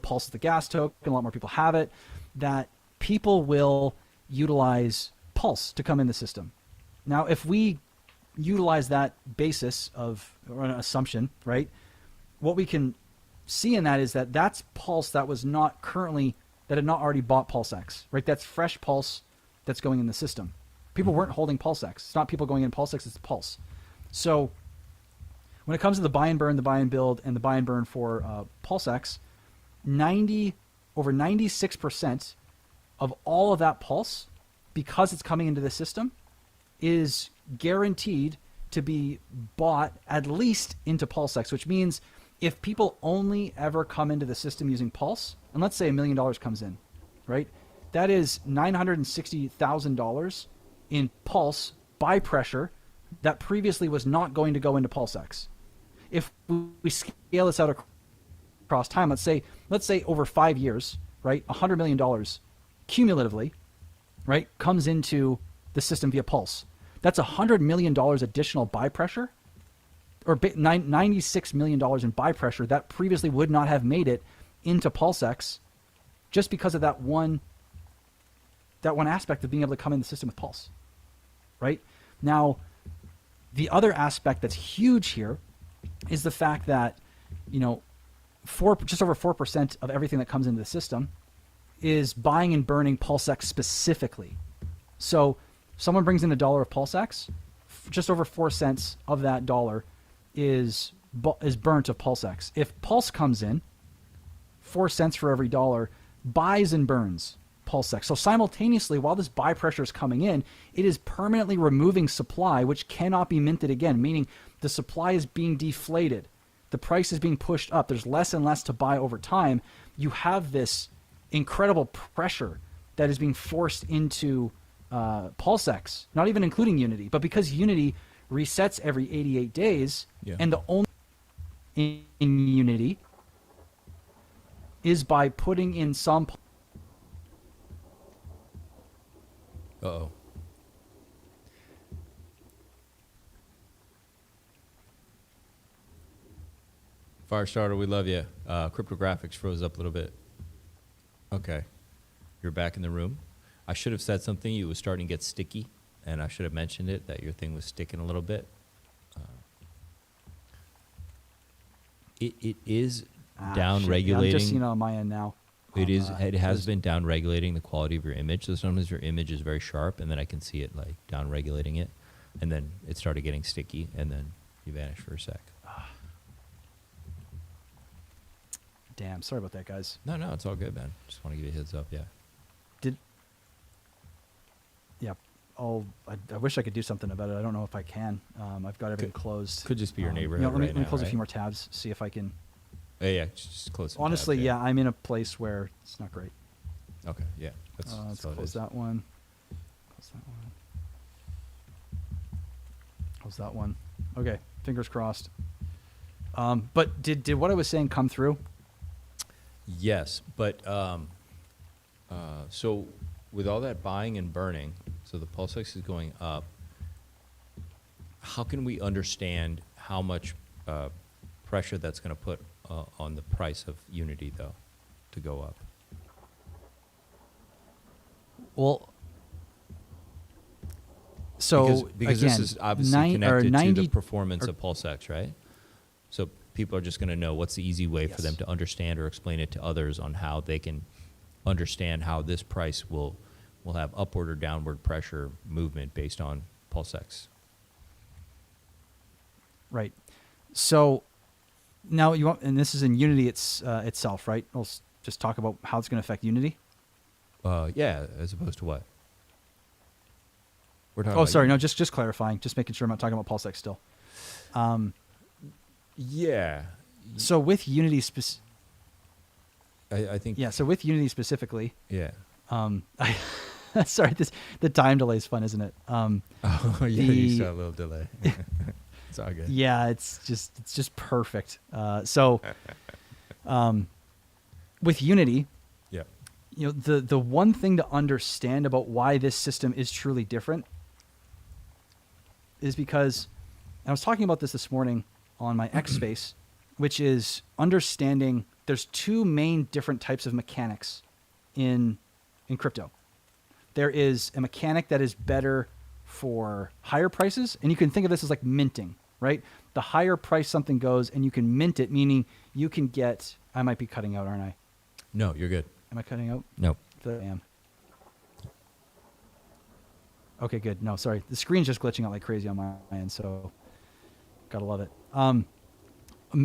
Pulse is the gas token, a lot more people have it, that people will utilize Pulse to come in the system. Now, if we utilize that basis of, or an assumption, right, what we can see in that is that that's Pulse that was not currently, that had not already bought PulseX, right? That's fresh Pulse that's going in the system. People weren't holding PulseX. It's not people going in PulseX, it's Pulse. So when it comes to the buy and burn, the buy and build, and the buy and burn for PulseX, over 96% of all of that Pulse, because it's coming into the system, is guaranteed to be bought at least into PulseX, which means if people only ever come into the system using Pulse, and let's say $1 million comes in, right? That is $960,000 in Pulse buy pressure that previously was not going to go into PulseX. If we scale this out across time, let's say over 5 years, right, $100 million cumulatively, right, comes into the system via Pulse. That's $100 million additional buy pressure, or $96 million in buy pressure that previously would not have made it into PulseX just because of that one aspect of being able to come in the system with Pulse, right? Now, the other aspect that's huge here is the fact that, just over 4% of everything that comes into the system is buying and burning PulseX specifically. So someone brings in $1 of PulseX, just over 4 cents of that dollar is burnt of PulseX. If Pulse comes in, 4 cents for every dollar buys and burns PulseX. So simultaneously, while this buy pressure is coming in, it is permanently removing supply, which cannot be minted again, meaning the supply is being deflated. The price is being pushed up. There's less and less to buy over time. You have this incredible pressure that is being forced into PulseX, not even including Unity, but because Unity resets every 88 days, and the only in Unity is by putting in some. Uh-oh. Firestarter, we love you. Cryptographics froze up a little bit. Okay. You're back in the room. I should have said something. It was starting to get sticky, and I should have mentioned it, that your thing was sticking a little bit. It is down-regulating. I'm just seeing it on my end now. It has been down-regulating the quality of your image. So sometimes your image is very sharp, and then I can see it like down-regulating it, and then it started getting sticky, and then you vanished for a sec. Damn, sorry about that, guys. No, it's all good, man. Just want to give you a heads up, yeah. I wish I could do something about it. I don't know if I can. I've got everything closed. Could just be your neighborhood let me close a few more tabs, see if I can. Yeah, just close some Honestly, tabs, yeah, I'm in a place where it's not great. Okay, yeah. Let's close that one. Close that one. Okay, fingers crossed. But did what I was saying come through? Yes, but so with all that buying and burning, so the PulseX is going up. How can we understand how much pressure that's going to put on the price of Unity, though, to go up? Well, so because again, this is obviously connected to the performance of PulseX, right? So people are just going to know what's the easy way for them to understand or explain it to others on how they can understand how this price will have upward or downward pressure movement based on PulseX. Right. So now you want, and this is in Unity itself, right? We'll just talk about how it's going to affect Unity. Yeah, as opposed to what? We're talking. Oh, sorry, no, just clarifying, just making sure I'm not talking about PulseX still. Yeah. So with Unity, I think. Yeah. So with Unity specifically. Yeah. Sorry, the time delay is fun, isn't it? Oh yeah, you saw a little delay. It's all good. Yeah, it's just perfect. So, with Unity, yeah, the one thing to understand about why this system is truly different is because I was talking about this morning on my X Space, which is understanding there's two main different types of mechanics in crypto. There is a mechanic that is better for higher prices, and you can think of this as like minting, right? The higher price something goes, and you can mint it, meaning you can get. I might be cutting out, aren't I? No, you're good. Am I cutting out? No. I am. Okay, good. No, sorry. The screen's just glitching out like crazy on my end, so gotta love it.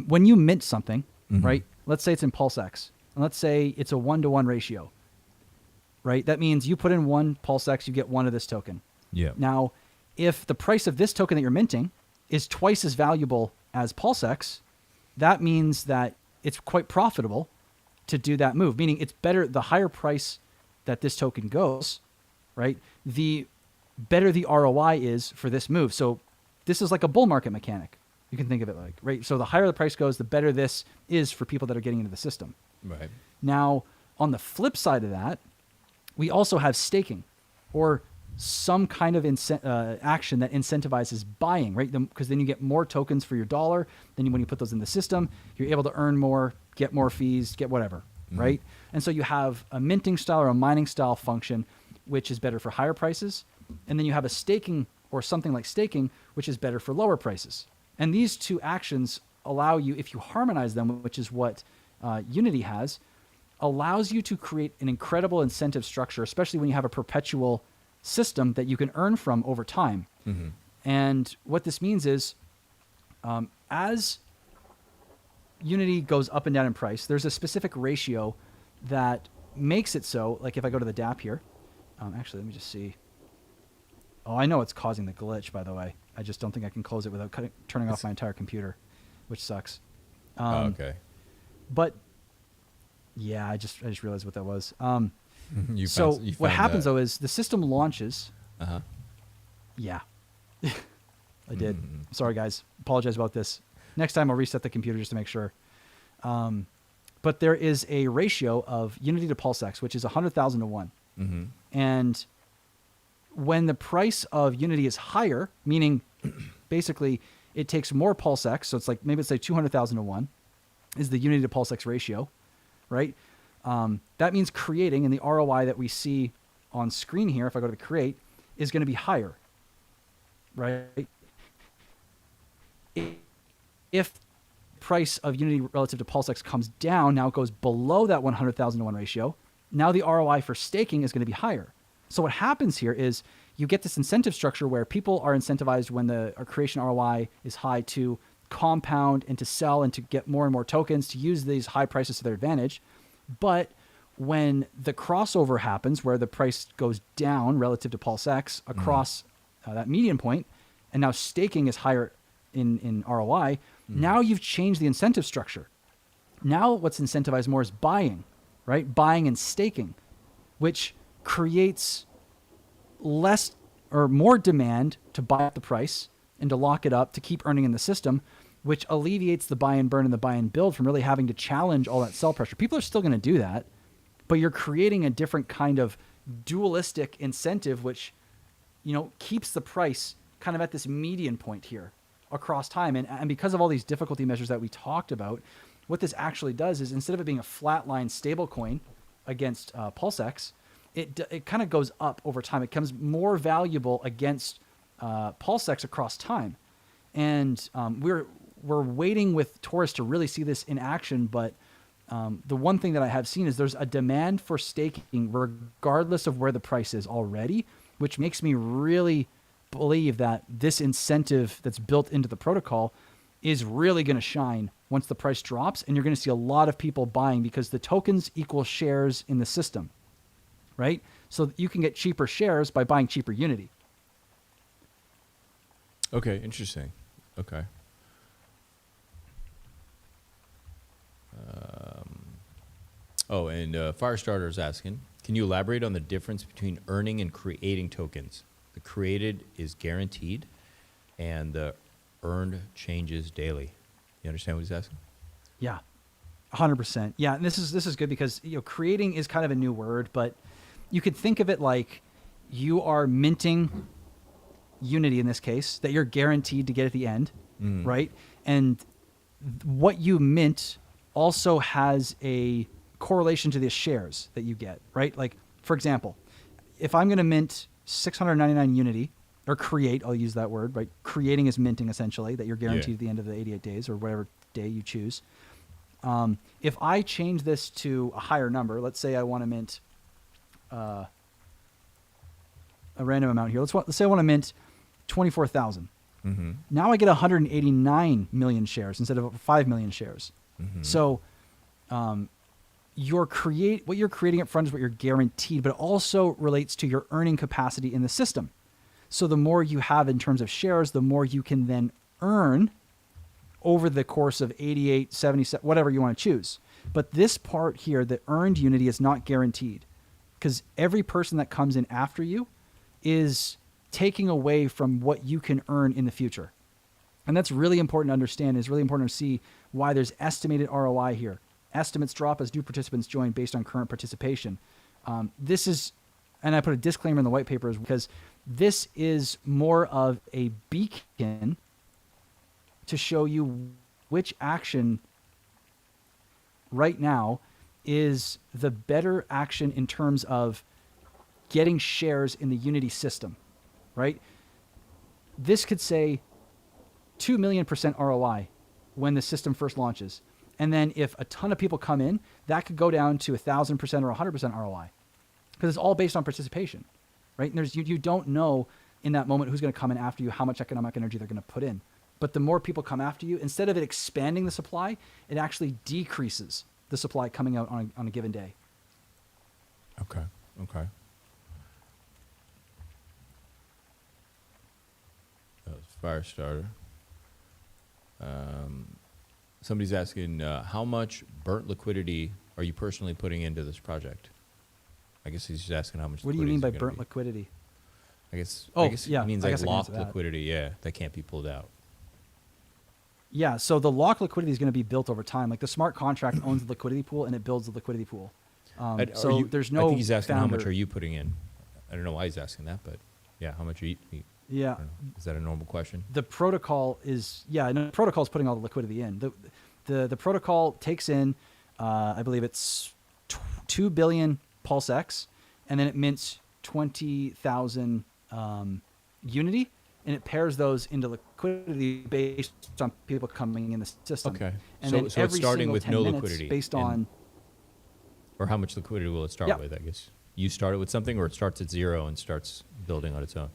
When you mint something, right? Let's say it's in PulseX, and let's say it's a 1-to-1 ratio, right? That means you put in one PulseX, you get one of this token. Yeah. Now, if the price of this token that you're minting is twice as valuable as PulseX, that means that it's quite profitable to do that move, meaning it's better, the higher price that this token goes, right, the better the ROI is for this move. So this is like a bull market mechanic. You can think of it like, right? So the higher the price goes, the better this is for people that are getting into the system. Right. Now, on the flip side of that, we also have staking, or some kind of action that incentivizes buying, right? Because then you get more tokens for your dollar. Then when you put those in the system, you're able to earn more, get more fees, get whatever, right? And so you have a minting style or a mining style function, which is better for higher prices. And then you have a staking or something like staking, which is better for lower prices. And these two actions allow you, if you harmonize them, which is what Unity has, allows you to create an incredible incentive structure, especially when you have a perpetual system that you can earn from over time. And what this means is, as Unity goes up and down in price, there's a specific ratio that makes it so, like if I go to the DApp here, actually, let me just see. Oh, I know it's causing the glitch, by the way. I just don't think I can close it without turning off my entire computer, which sucks. Okay. But yeah, I just realized what that was. You so found what happens though is the system launches. Yeah, I did. Sorry guys, apologize about this. Next time I'll reset the computer just to make sure. But there is a ratio of Unity to PulseX, which is 100,000 to 1. And when the price of Unity is higher, meaning basically it takes more PulseX, so it's like maybe it's like 200,000 to 1 is the Unity to PulseX ratio, right? That means creating, and the ROI that we see on screen here, if I go to the create, is going to be higher, right? If price of Unity relative to PulseX comes down, now it goes below that 100,000 to 1 ratio, now the ROI for staking is going to be higher. So what happens here is you get this incentive structure where people are incentivized when the creation ROI is high to compound and to sell and to get more and more tokens, to use these high prices to their advantage. But when the crossover happens where the price goes down relative to PulseX across that median point, and now staking is higher in ROI, now you've changed the incentive structure. Now what's incentivized more is buying, right? Buying and staking, which creates less or more demand to buy at the price and to lock it up to keep earning in the system, which alleviates the buy and burn and the buy and build from really having to challenge all that sell pressure. People are still going to do that, but you're creating a different kind of dualistic incentive, which, you know, keeps the price kind of at this median point here across time. And because of all these difficulty measures that we talked about, what this actually does is instead of it being a flatline stable coin against PulseX, it kind of goes up over time. It becomes more valuable against PulseX across time. And we're waiting with Taurus to really see this in action. But the one thing that I have seen is there's a demand for staking regardless of where the price is already, which makes me really believe that this incentive that's built into the protocol is really going to shine once the price drops. And you're going to see a lot of people buying because the tokens equal shares in the system, right? So you can get cheaper shares by buying cheaper Unity. Okay, interesting. Okay. And Firestarter is asking, can you elaborate on the difference between earning and creating tokens? The created is guaranteed, and the earned changes daily. You understand what he's asking? Yeah, 100%. Yeah, and this is good because, you know, creating is kind of a new word, but you could think of it like you are minting Unity in this case that you're guaranteed to get at the end, right? And what you mint also has a correlation to the shares that you get, right? Like, for example, if I'm going to mint 699 Unity, or create, I'll use that word, right? Creating is minting essentially, that you're guaranteed at the end of the 88 days or whatever day you choose. If I change this to a higher number, let's say I want to mint a random amount here. Let's say I want to mint 24,000. Now I get 189 million shares instead of 5 million shares. So what you're creating up front is what you're guaranteed, but it also relates to your earning capacity in the system. So the more you have in terms of shares, the more you can then earn over the course of 88, 77, whatever you want to choose. But this part here, the earned Unity, is not guaranteed, because every person that comes in after you is taking away from what you can earn in the future. And that's really important to understand. It's really important to see why there's estimated ROI here. Estimates drop as new participants join based on current participation. This is, and I put a disclaimer in the white paper, because this is more of a beacon to show you which action right now is the better action in terms of getting shares in the Unity system, right? This could say 2 million% ROI when the system first launches. And then if a ton of people come in, that could go down to 1,000% or 100% ROI, because it's all based on participation, right? And you don't know in that moment who's going to come in after you, how much economic energy they're going to put in. But the more people come after you, instead of it expanding the supply, it actually decreases the supply coming out on a given day. Okay. That was Firestarter. Somebody's asking, how much burnt liquidity are you personally putting into this project? I guess he's just asking how much. What do you mean by burnt liquidity? I guess yeah, it means I like guess I can locked answer that. liquidity, yeah, that can't be pulled out. Yeah, so the lock liquidity is going to be built over time. Like the smart contract owns the liquidity pool and it builds the liquidity pool. There's no. I think he's asking how much founder. are you putting in. I don't know why he's asking that, but yeah, how much are you? Yeah. I don't know. Is that a normal question? The protocol is the protocol is putting all the liquidity in. The protocol takes in, I believe it's 2 billion PulseX, and then it mints 20,000 Unity, and it pairs those into liquidity based on people coming in the system. Okay. And So then it's every starting single with 10 no minutes liquidity based in- on. Or how much liquidity will it start Yeah. with? I guess you start it with something, or it starts at zero and starts building on its own.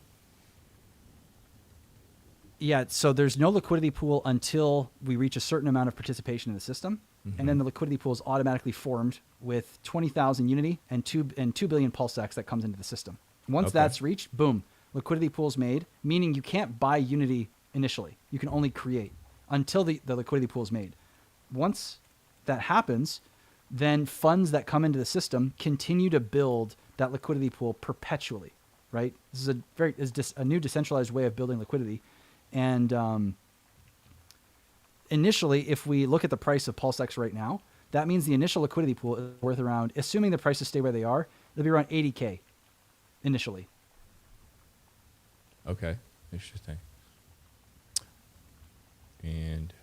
Yeah, so there's no liquidity pool until we reach a certain amount of participation in the system, and then the liquidity pool is automatically formed with 20,000 Unity and 2 billion PulseX that comes into the system. Once Okay. that's reached, boom, liquidity pool's made, meaning you can't buy Unity initially. You can only create until the liquidity pool is made. Once that happens, then funds that come into the system continue to build that liquidity pool perpetually, right? This is a new decentralized way of building liquidity. And initially, if we look at the price of PulseX right now, that means the initial liquidity pool is worth around, assuming the prices stay where they are, it'll be around 80K initially. Okay, interesting. And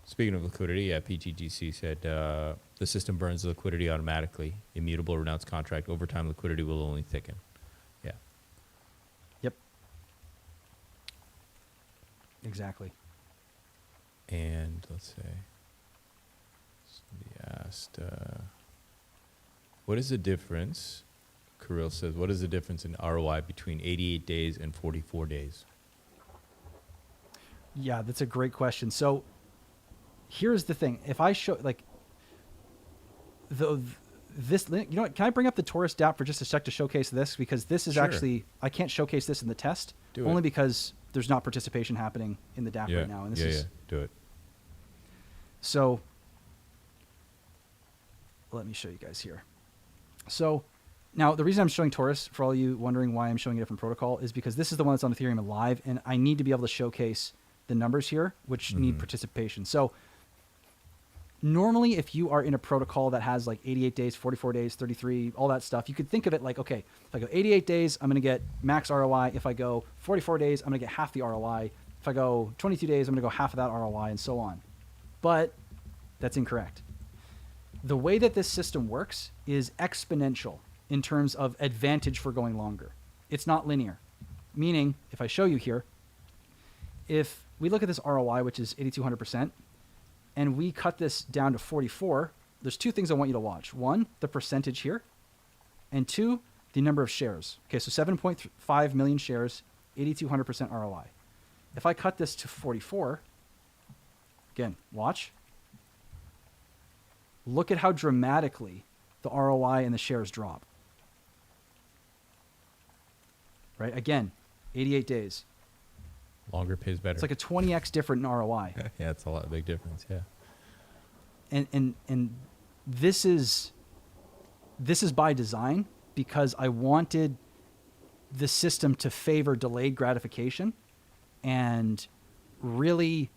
speaking of liquidity, yeah, PTGC said the system burns liquidity automatically. Immutable renounced contract. Over time, liquidity will only thicken. Yeah. Yep. Exactly. And let's say somebody asked, what is the difference? Kirill says, what is the difference in ROI between 88 days and 44 days? Yeah, that's a great question. So here's the thing. If I show like this, you know what, can I bring up the Taurus DApp for just a sec to showcase this? Because this is Sure. actually, I can't showcase this in the test Do only it. because there's not participation happening in the DApp right now. And this is, do it. so let me show you guys here. So now the reason I'm showing Taurus, for all you wondering why I'm showing a different protocol, is because this is the one that's on Ethereum live, and I need to be able to showcase the numbers here, which need participation. So normally if you are in a protocol that has like 88 days, 44 days, 33, all that stuff, you could think of it like, okay, if I go 88 days, I'm going to get max ROI. If I go 44 days, I'm going to get half the ROI. If I go 22 days, I'm going to go half of that ROI, and so on. But that's incorrect. The way that this system works is exponential in terms of advantage for going longer. It's not linear. Meaning, if I show you here, if we look at this ROI, which is 8,200%, and we cut this down to 44, there's two things I want you to watch. One, the percentage here, and two, the number of shares. Okay, so 7.5 million shares, 8,200% ROI. If I cut this to 44, again, watch. Look at how dramatically the ROI and the shares drop. Right? Again, 88 days. Longer pays better. It's like a 20x different in ROI. Yeah, it's a lot big difference. Yeah. And this is by design, because I wanted the system to favor delayed gratification and really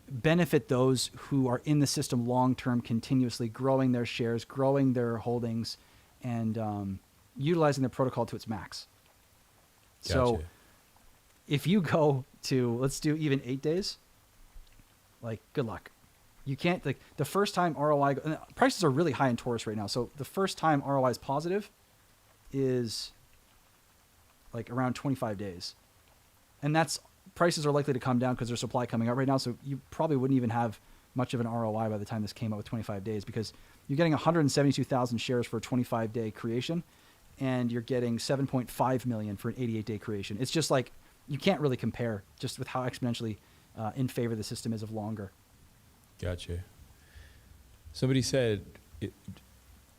benefit those who are in the system long term, continuously growing their shares, growing their holdings, and utilizing the protocol to its max. Gotcha. So if you go to, let's do even 8 days, like, good luck. You can't, like, the first time ROI, and prices are really high in Taurus right now. So the first time ROI is positive is like around 25 days. And that's, prices are likely to come down because there's supply coming out right now. So you probably wouldn't even have much of an ROI by the time this came out with 25 days, because you're getting 172,000 shares for a 25-day creation, and you're getting 7.5 million for an 88-day creation. It's just like, you can't really compare just with how exponentially in favor the system is of longer. Gotcha. Somebody said,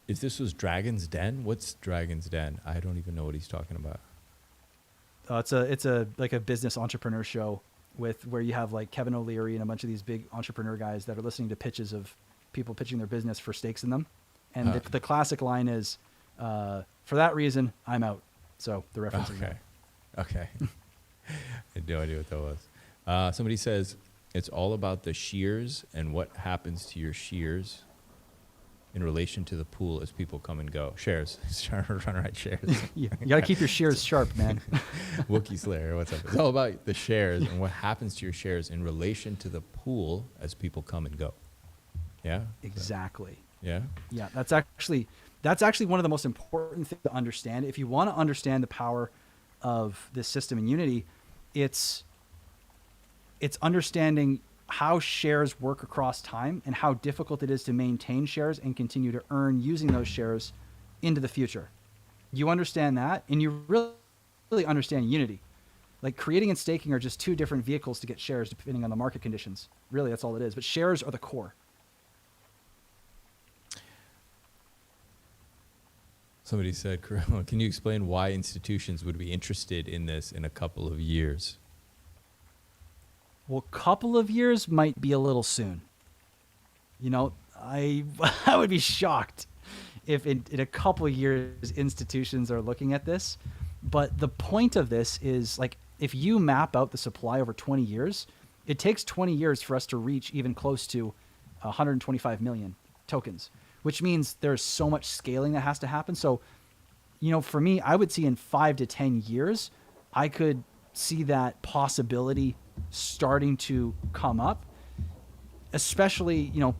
if this was Dragon's Den, what's Dragon's Den? I don't even know what he's talking about. It's a like a business entrepreneur show where you have like Kevin O'Leary and a bunch of these big entrepreneur guys that are listening to pitches of people pitching their business for stakes in them. And the classic line is, for that reason, I'm out. So the reference is there. Okay. I had no idea what that was. Somebody says, it's all about the shears and what happens to your shears in relation to the pool as people come and go. Shares. Run right shares. You got to keep your shears sharp, man. Wookie Slayer, what's up? It's all about the shares and what happens to your shares in relation to the pool as people come and go. Yeah? Exactly. Yeah? Yeah, that's actually one of the most important things to understand. If you want to understand the power of this system in Unity, it's understanding how shares work across time and how difficult it is to maintain shares and continue to earn using those shares into the future. You understand that, and you really understand Unity. Like, creating and staking are just two different vehicles to get shares depending on the market conditions. Really, that's all it is. But shares are the core. Somebody said, can you explain why institutions would be interested in this in a couple of years? Well, couple of years might be a little soon. You know, I would be shocked if in a couple of years institutions are looking at this. But the point of this is, like, if you map out the supply over 20 years, it takes 20 years for us to reach even close to 125 million tokens, which means there's so much scaling that has to happen. So, you know, for me, I would see in 5 to 10 years, I could see that possibility starting to come up, especially, you know,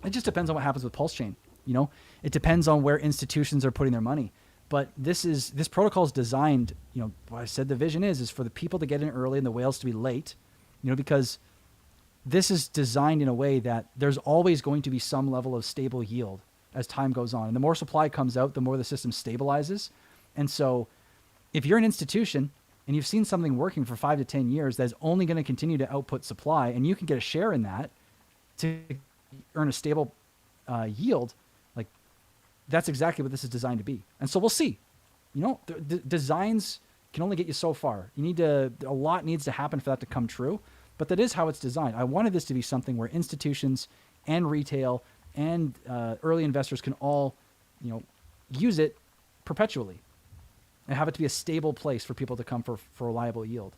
it just depends on what happens with PulseChain. You know, it depends on where institutions are putting their money. But this protocol is designed, you know, what I said the vision is for the people to get in early and the whales to be late, you know, because this is designed in a way that there's always going to be some level of stable yield as time goes on. And the more supply comes out, the more the system stabilizes. And so if you're an institution and you've seen something working for 5 to 10 years that's only going to continue to output supply, and you can get a share in that to earn a stable yield, like, that's exactly what this is designed to be. And so we'll see. You know, the designs can only get you so far. A lot needs to happen for that to come true, but that is how it's designed. I wanted this to be something where institutions and retail and early investors can all, you know, use it perpetually and have it to be a stable place for people to come for reliable yield.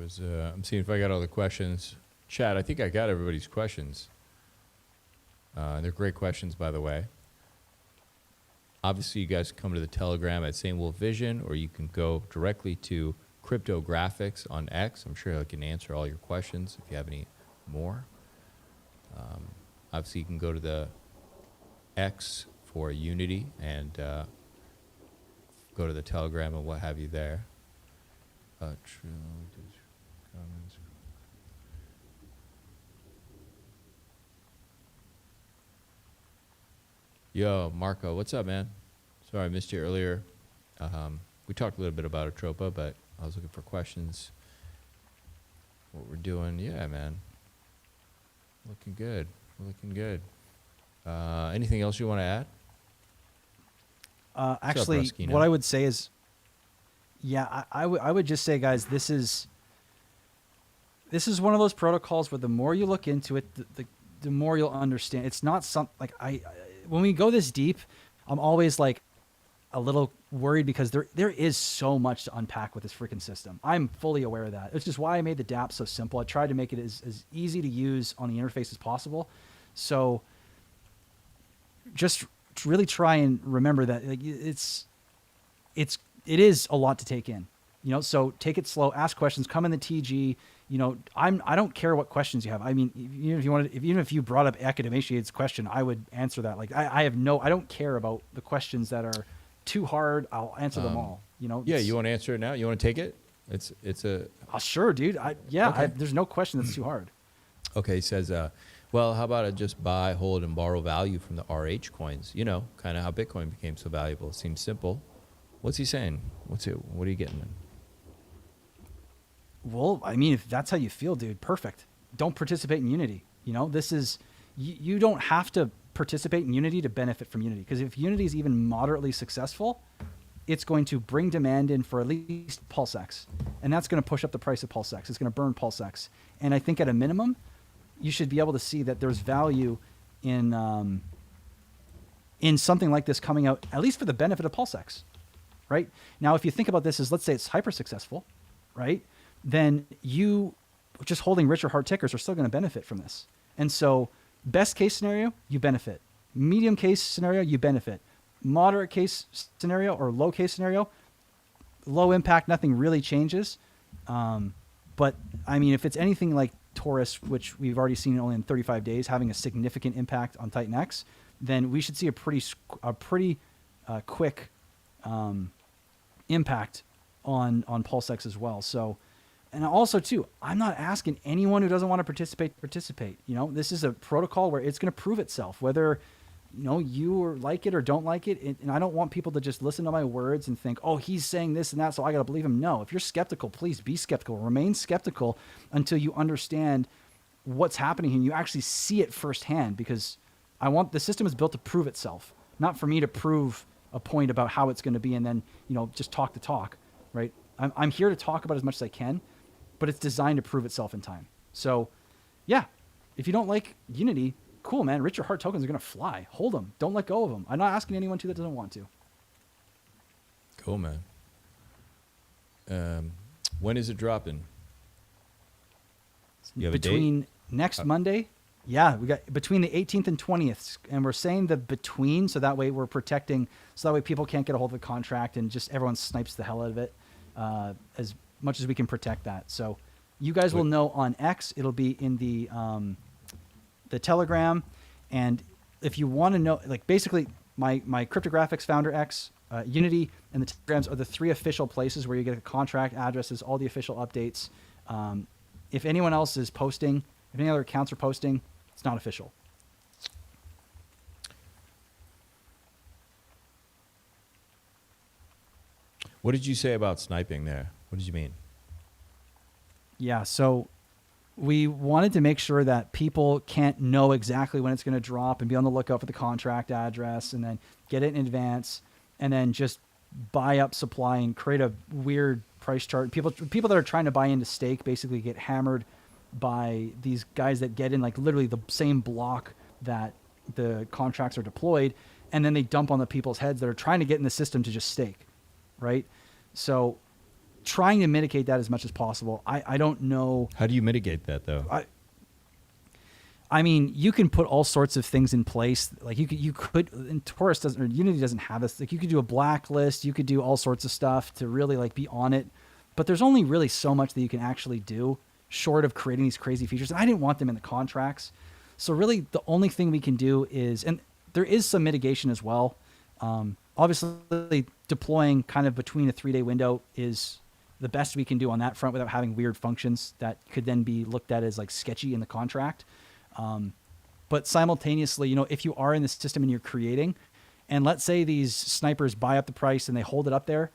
I'm seeing if I got all the questions. Chad, I think I got everybody's questions. They're great questions, by the way. Obviously, you guys come to the Telegram at St. Wolf Vision, or you can go directly to Cryptographics on X. I'm sure I can answer all your questions if you have any more. Obviously, you can go to the X for Unity and go to the Telegram and what have you there. Yo, Marco, what's up, man? Sorry I missed you earlier. We talked a little bit about Atropa, but I was looking for questions what we're doing. Yeah, man. Looking good. Looking good. Anything else you want to add? Actually, Ruskino? what I would say is, yeah, I would just say, guys, this is one of those protocols where the more you look into it, the more you'll understand. It's not some like when we go this deep, I'm always like a little worried because there is so much to unpack with this freaking system. I'm fully aware of that. It's just why I made the dApp so simple. I tried to make it as easy to use on the interface as possible. So just really try and remember that like, it is a lot to take in, you know, so take it slow, ask questions, come in the TG, you know, I don't care what questions you have. I mean, even if you brought up academiciate's question, I would answer that. Like I don't care about the questions that are too hard. I'll answer them all, you know? Yeah. You want to answer it now? You want to take it? It's a, sure, dude. Okay. There's no question that's too hard. okay. He says, well, how about I just buy, hold, and borrow value from the RH coins? You know, kind of how Bitcoin became so valuable. It seems simple. What's he saying? What are you getting at? Well, I mean, if that's how you feel, dude, perfect. Don't participate in Unity. You know, this is, you don't have to participate in Unity to benefit from Unity. Because if Unity is even moderately successful, it's going to bring demand in for at least PulseX. And that's going to push up the price of PulseX. It's going to burn PulseX. And I think at a minimum, you should be able to see that there's value in something like this coming out, at least for the benefit of PulseX, right? Now, if you think about this as, let's say it's hyper successful, right? Then you just holding richer hard tickers are still going to benefit from this. And so best case scenario, you benefit. Medium case scenario, you benefit. Moderate case scenario or low case scenario, low impact, nothing really changes. But I mean, if it's anything like Taurus, which we've already seen only in 35 days, having a significant impact on Titan X, then we should see a pretty quick impact on PulseX as well. So, and also too, I'm not asking anyone who doesn't want to participate. You know, this is a protocol where it's going to prove itself, whether you know you like it or don't like it. And I don't want people to just listen to my words and think, oh, he's saying this and that, so I got to believe him. No, if you're skeptical, please be skeptical. Remain skeptical until you understand what's happening and you actually see it firsthand. Because the system is built to prove itself, not for me to prove a point about how it's going to be and then, you know, just talk the talk, right? I'm here to talk about as much as I can, but it's designed to prove itself in time. So, yeah, if you don't like Unity, cool, man. Richer hard tokens are going to fly. Hold them. Don't let go of them. I'm not asking anyone to that doesn't want to. Cool, man. When is it dropping? You have between a date? Next Monday. Yeah, we got between the 18th and 20th, and we're saying the between, so that way we're protecting, so that way people can't get a hold of the contract and just everyone snipes the hell out of it, as much as we can protect that. So you guys will know on X. It'll be in the Telegram, and if you want to know, like basically my Cryptographics founder X, Unity, and the Telegrams are the three official places where you get the contract addresses, all the official updates. If anyone else is posting, if any other accounts are posting, it's not official. What did you say about sniping there? What did you mean? Yeah, so we wanted to make sure that people can't know exactly when it's going to drop and be on the lookout for the contract address and then get it in advance and then just buy up supply and create a weird price chart. People that are trying to buy into stake basically get hammered by these guys that get in like literally the same block that the contracts are deployed, and then they dump on the people's heads that are trying to get in the system to just stake, right? So trying to mitigate that as much as possible. I don't know. How do you mitigate that though? I mean, you can put all sorts of things in place. Like you could, and Taurus doesn't, or Unity doesn't have this. Like you could do a blacklist, you could do all sorts of stuff to really like be on it. But there's only really so much that you can actually do short of creating these crazy features. And I didn't want them in the contracts. So really the only thing we can do is, and there is some mitigation as well. Obviously deploying kind of between a 3-day window is the best we can do on that front without having weird functions that could then be looked at as like sketchy in the contract. But simultaneously, you know, if you are in the system and you're creating, and let's say these snipers buy up the price and they hold it up there,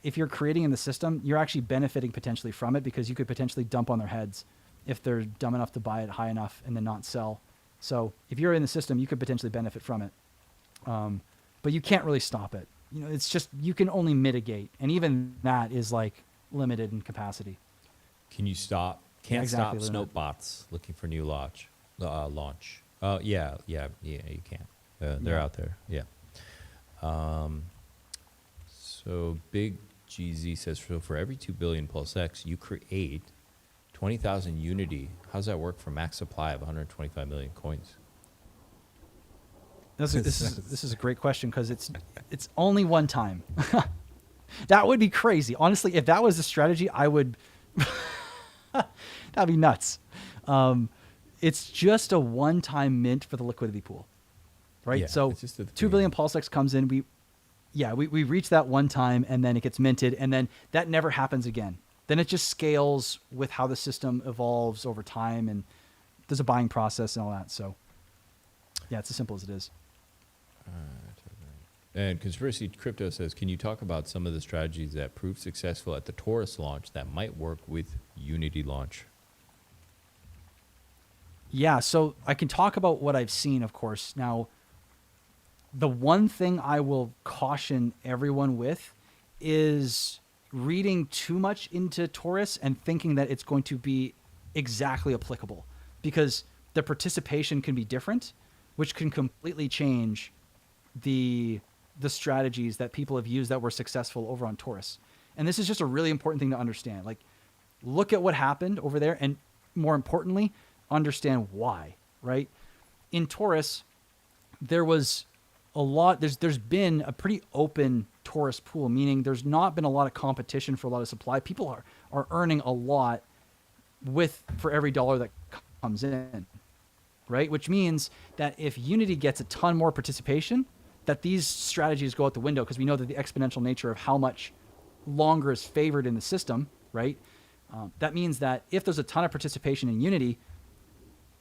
if you're creating in the system, you're actually benefiting potentially from it, because you could potentially dump on their heads if they're dumb enough to buy it high enough and then not sell. So if you're in the system, you could potentially benefit from it. But you can't really stop it. It's just, you can only mitigate. And even that is like limited in capacity. Can you stop? Can't exactly, stop Snope bots looking for new launch. Yeah, you can. They're out there. Yeah. So Big GZ says, so for every 2 billion PulseX, you create 20,000 Unity. How's that work for max supply of 125 million coins? This is a great question, because it's only one time. That would be crazy. Honestly, if that was the strategy, I would... That'd be nuts. It's just a one-time mint for the liquidity pool, right? Yeah, so it's just a 2 billion PulseX comes in. We reach that one time, and then it gets minted, and then that never happens again. Then it just scales with how the system evolves over time, and there's a buying process and all that. So yeah, it's as simple as it is. And Conspiracy Crypto says, can you talk about some of the strategies that proved successful at the Taurus launch that might work with Unity launch? Yeah, so I can talk about what I've seen, of course. Now, the one thing I will caution everyone with is reading too much into Taurus and thinking that it's going to be exactly applicable, because the participation can be different, which can completely change the strategies that people have used that were successful over on Taurus. And this is just a really important thing to understand. Like, look at what happened over there, and more importantly, understand why, right? In Taurus, there was a lot, there's been a pretty open Taurus pool, meaning there's not been a lot of competition for a lot of supply. People are earning a lot for every dollar that comes in, right? Which means that if Unity gets a ton more participation, that these strategies go out the window, because we know that the exponential nature of how much longer is favored in the system, right? That means that if there's a ton of participation in Unity,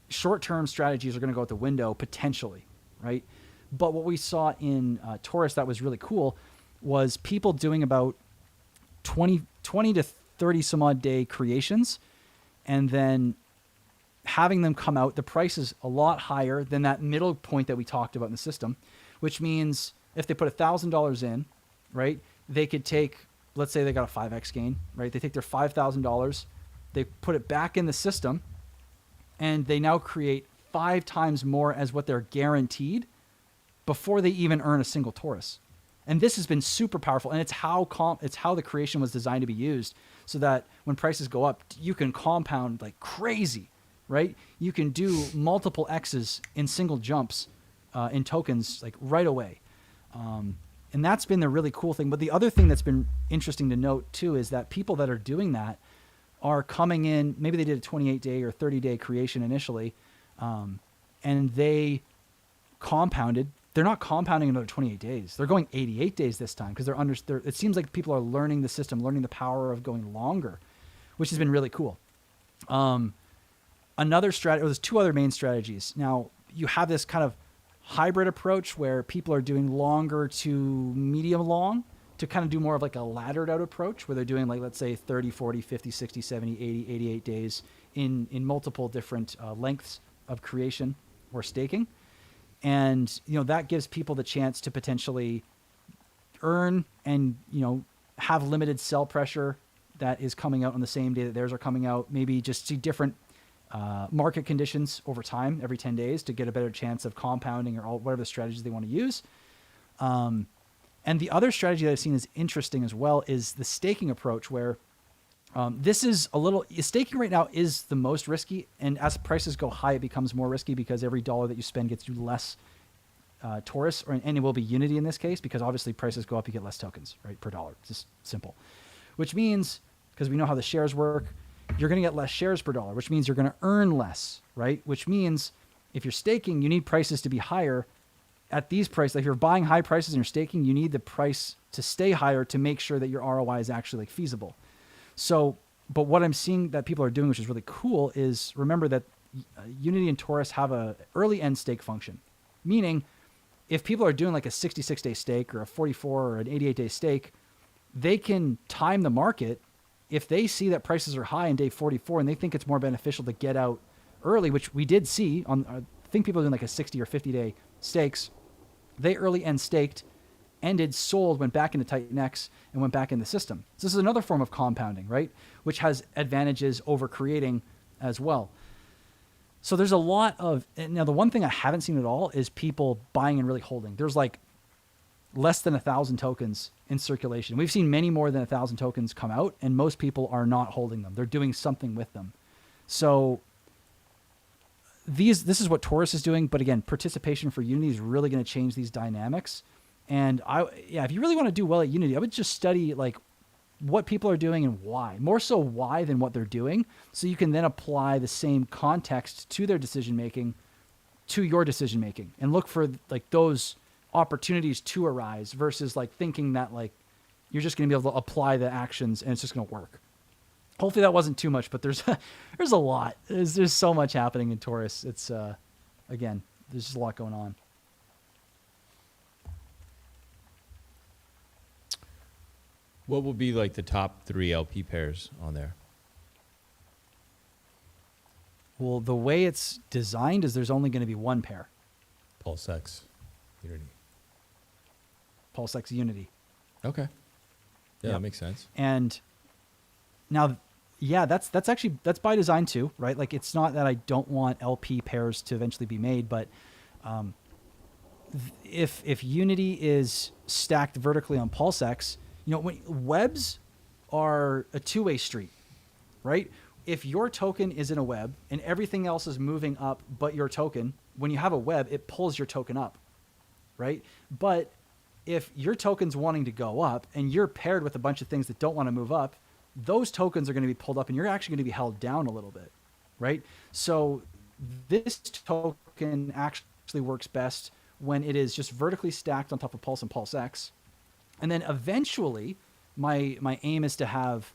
short-term strategies are going to go out the window potentially, right? But what we saw in Taurus that was really cool was people doing about 20 to 30 some odd day creations, and then having them come out. The price is a lot higher than that middle point that we talked about in the system, which means if they put $1,000 in, right, they could take, let's say they got a 5x gain, right? They take their $5,000, they put it back in the system, and they now create 5 times more as what they're guaranteed before they even earn a single Taurus. And this has been super powerful, and it's how the creation was designed to be used, so that when prices go up, you can compound like crazy, right? You can do multiple X's in single jumps in tokens like right away. And that's been the really cool thing. But the other thing that's been interesting to note too is that people that are doing that are coming in, maybe they did a 28-day or 30-day creation initially, and they compounded. They're not compounding another 28 days. They're going 88 days this time, because it seems like people are learning the system, learning the power of going longer, which has been really cool. Another strategy, there's 2 other main strategies. Now, you have this kind of hybrid approach where people are doing longer to medium long, to kind of do more of like a laddered out approach, where they're doing like, let's say 30, 40, 50, 60, 70, 80, 88 days in multiple different lengths of creation or staking. And, that gives people the chance to potentially earn and, have limited sell pressure that is coming out on the same day that theirs are coming out. Maybe just see different market conditions over time, every 10 days, to get a better chance of compounding or whatever the strategies they want to use. And the other strategy that I've seen is interesting as well is the staking approach, where staking right now is the most risky, and as prices go high, it becomes more risky, because every dollar that you spend gets you less Taurus, and it will be Unity in this case, because obviously prices go up, you get less tokens, right, per dollar. It's just simple. Which means, because we know how the shares work, you're going to get less shares per dollar, which means you're going to earn less, right? Which means if you're staking, you need prices to be higher at these prices. Like if you're buying high prices and you're staking, you need the price to stay higher to make sure that your ROI is actually like feasible. So, but what I'm seeing that people are doing, which is really cool, is remember that Unity and Taurus have a early end stake function, meaning if people are doing like a 66-day stake or a 44 or an 88-day stake, they can time the market. If they see that prices are high in day 44 and they think it's more beneficial to get out early, which we did see on, I think people are doing like a 60 or 50 day stakes. They early end staked, ended, sold, went back into Titan X, and went back in the system. So this is another form of compounding, right? Which has advantages over creating as well. So there's a lot of, now the one thing I haven't seen at all is people buying and really holding. There's like less than 1,000 tokens in circulation. We've seen many more than 1,000 tokens come out, and most people are not holding them. They're doing something with them. So this is what Taurus is doing, but again, participation for Unity is really going to change these dynamics. And if you really want to do well at Unity, I would just study like what people are doing and why. More so why than what they're doing, so you can then apply the same context to their decision making, to your decision making, and look for like those opportunities to arise versus like thinking that like you're just going to be able to apply the actions and it's just going to work. Hopefully that wasn't too much, but there's a lot. There's so much happening in Taurus. It's again, there's just a lot going on. What will be like the top 3 LP pairs on there? Well, the way it's designed is there's only going to be one pair. PulseX Unity. PulseX Unity. Okay. Yeah, Yep. that makes sense. And now, yeah, that's by design too, right? Like it's not that I don't want LP pairs to eventually be made, but if Unity is stacked vertically on PulseX, you know, when webs are a two-way street, right? If your token is in a web and everything else is moving up but your token, when you have a web, it pulls your token up, right? But if your token's wanting to go up and you're paired with a bunch of things that don't want to move up, those tokens are going to be pulled up and you're actually going to be held down a little bit, right? So this token actually works best when it is just vertically stacked on top of Pulse and PulseX. And then eventually my aim is to have,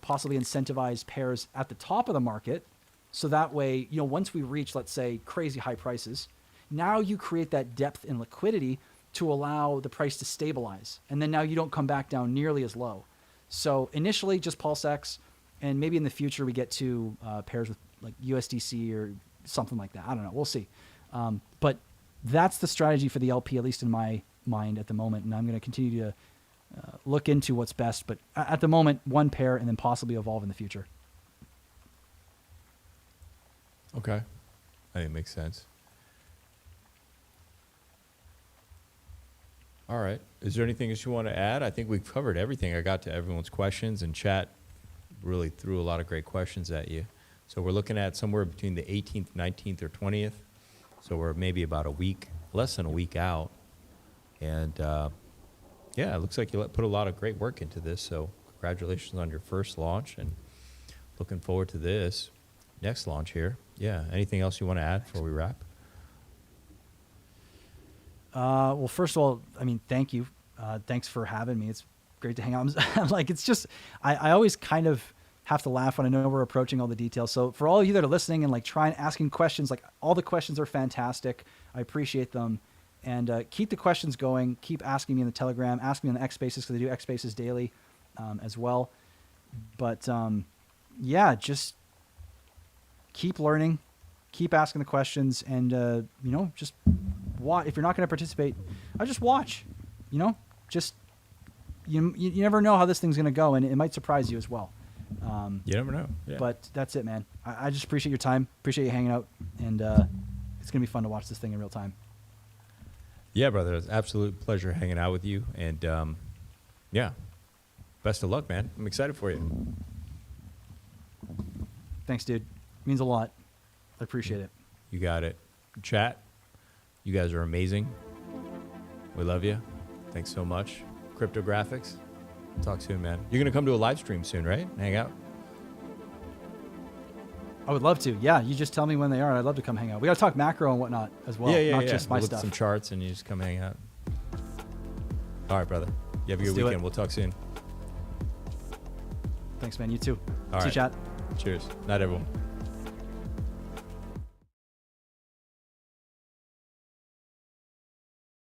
possibly incentivized pairs at the top of the market. So that way, once we reach, let's say, crazy high prices, now you create that depth and liquidity to allow the price to stabilize. And then now you don't come back down nearly as low. So initially just PulseX, and maybe in the future we get to pairs with like USDC or something like that. I don't know. We'll see. But that's the strategy for the LP, at least in my mind at the moment. And I'm going to continue to look into what's best. But at the moment, one pair and then possibly evolve in the future. Okay. I think it makes sense. All right. Is there anything else you want to add? I think we've covered everything. I got to everyone's questions, and chat really threw a lot of great questions at you. So we're looking at somewhere between the 18th, 19th, or 20th. So we're maybe about a week, less than a week out. And yeah, it looks like you put a lot of great work into this. So congratulations on your first launch, and looking forward to this next launch here. Yeah. Anything else you want to add before we wrap? Well, first of all, I mean, thank you. Thanks for having me. It's great to hang out. Like, it's just, I always kind of have to laugh when I know we're approaching all the details. So for all of you that are listening and like asking questions, like all the questions are fantastic. I appreciate them. And keep the questions going. Keep asking me in the Telegram. Ask me on the X Spaces, because I do X Spaces daily as well. But yeah, just keep learning. Keep asking the questions. And, just watch. If you're not going to participate, I just watch. Just you never know how this thing's going to go, and it might surprise you as well. You never know. Yeah. But that's it, man. I just appreciate your time. Appreciate you hanging out, and it's going to be fun to watch this thing in real time. Yeah, brother. It's an absolute pleasure hanging out with you. And yeah, best of luck, man. I'm excited for you. Thanks, dude. Means a lot. I appreciate it. You got it. Chat, you guys are amazing. We love you. Thanks so much. Cryptographics. Talk soon, man. You're going to come to a live stream soon, right? Hang out? I would love to. Yeah, you just tell me when they are. I'd love to come hang out. We got to talk macro and whatnot as well. Yeah. Not just my we'll look stuff. at some charts and you just come hang out. All right, brother. You have a good do weekend. it. We'll talk soon. Thanks, man. You too. All See you, right. chat. Cheers. Night, everyone.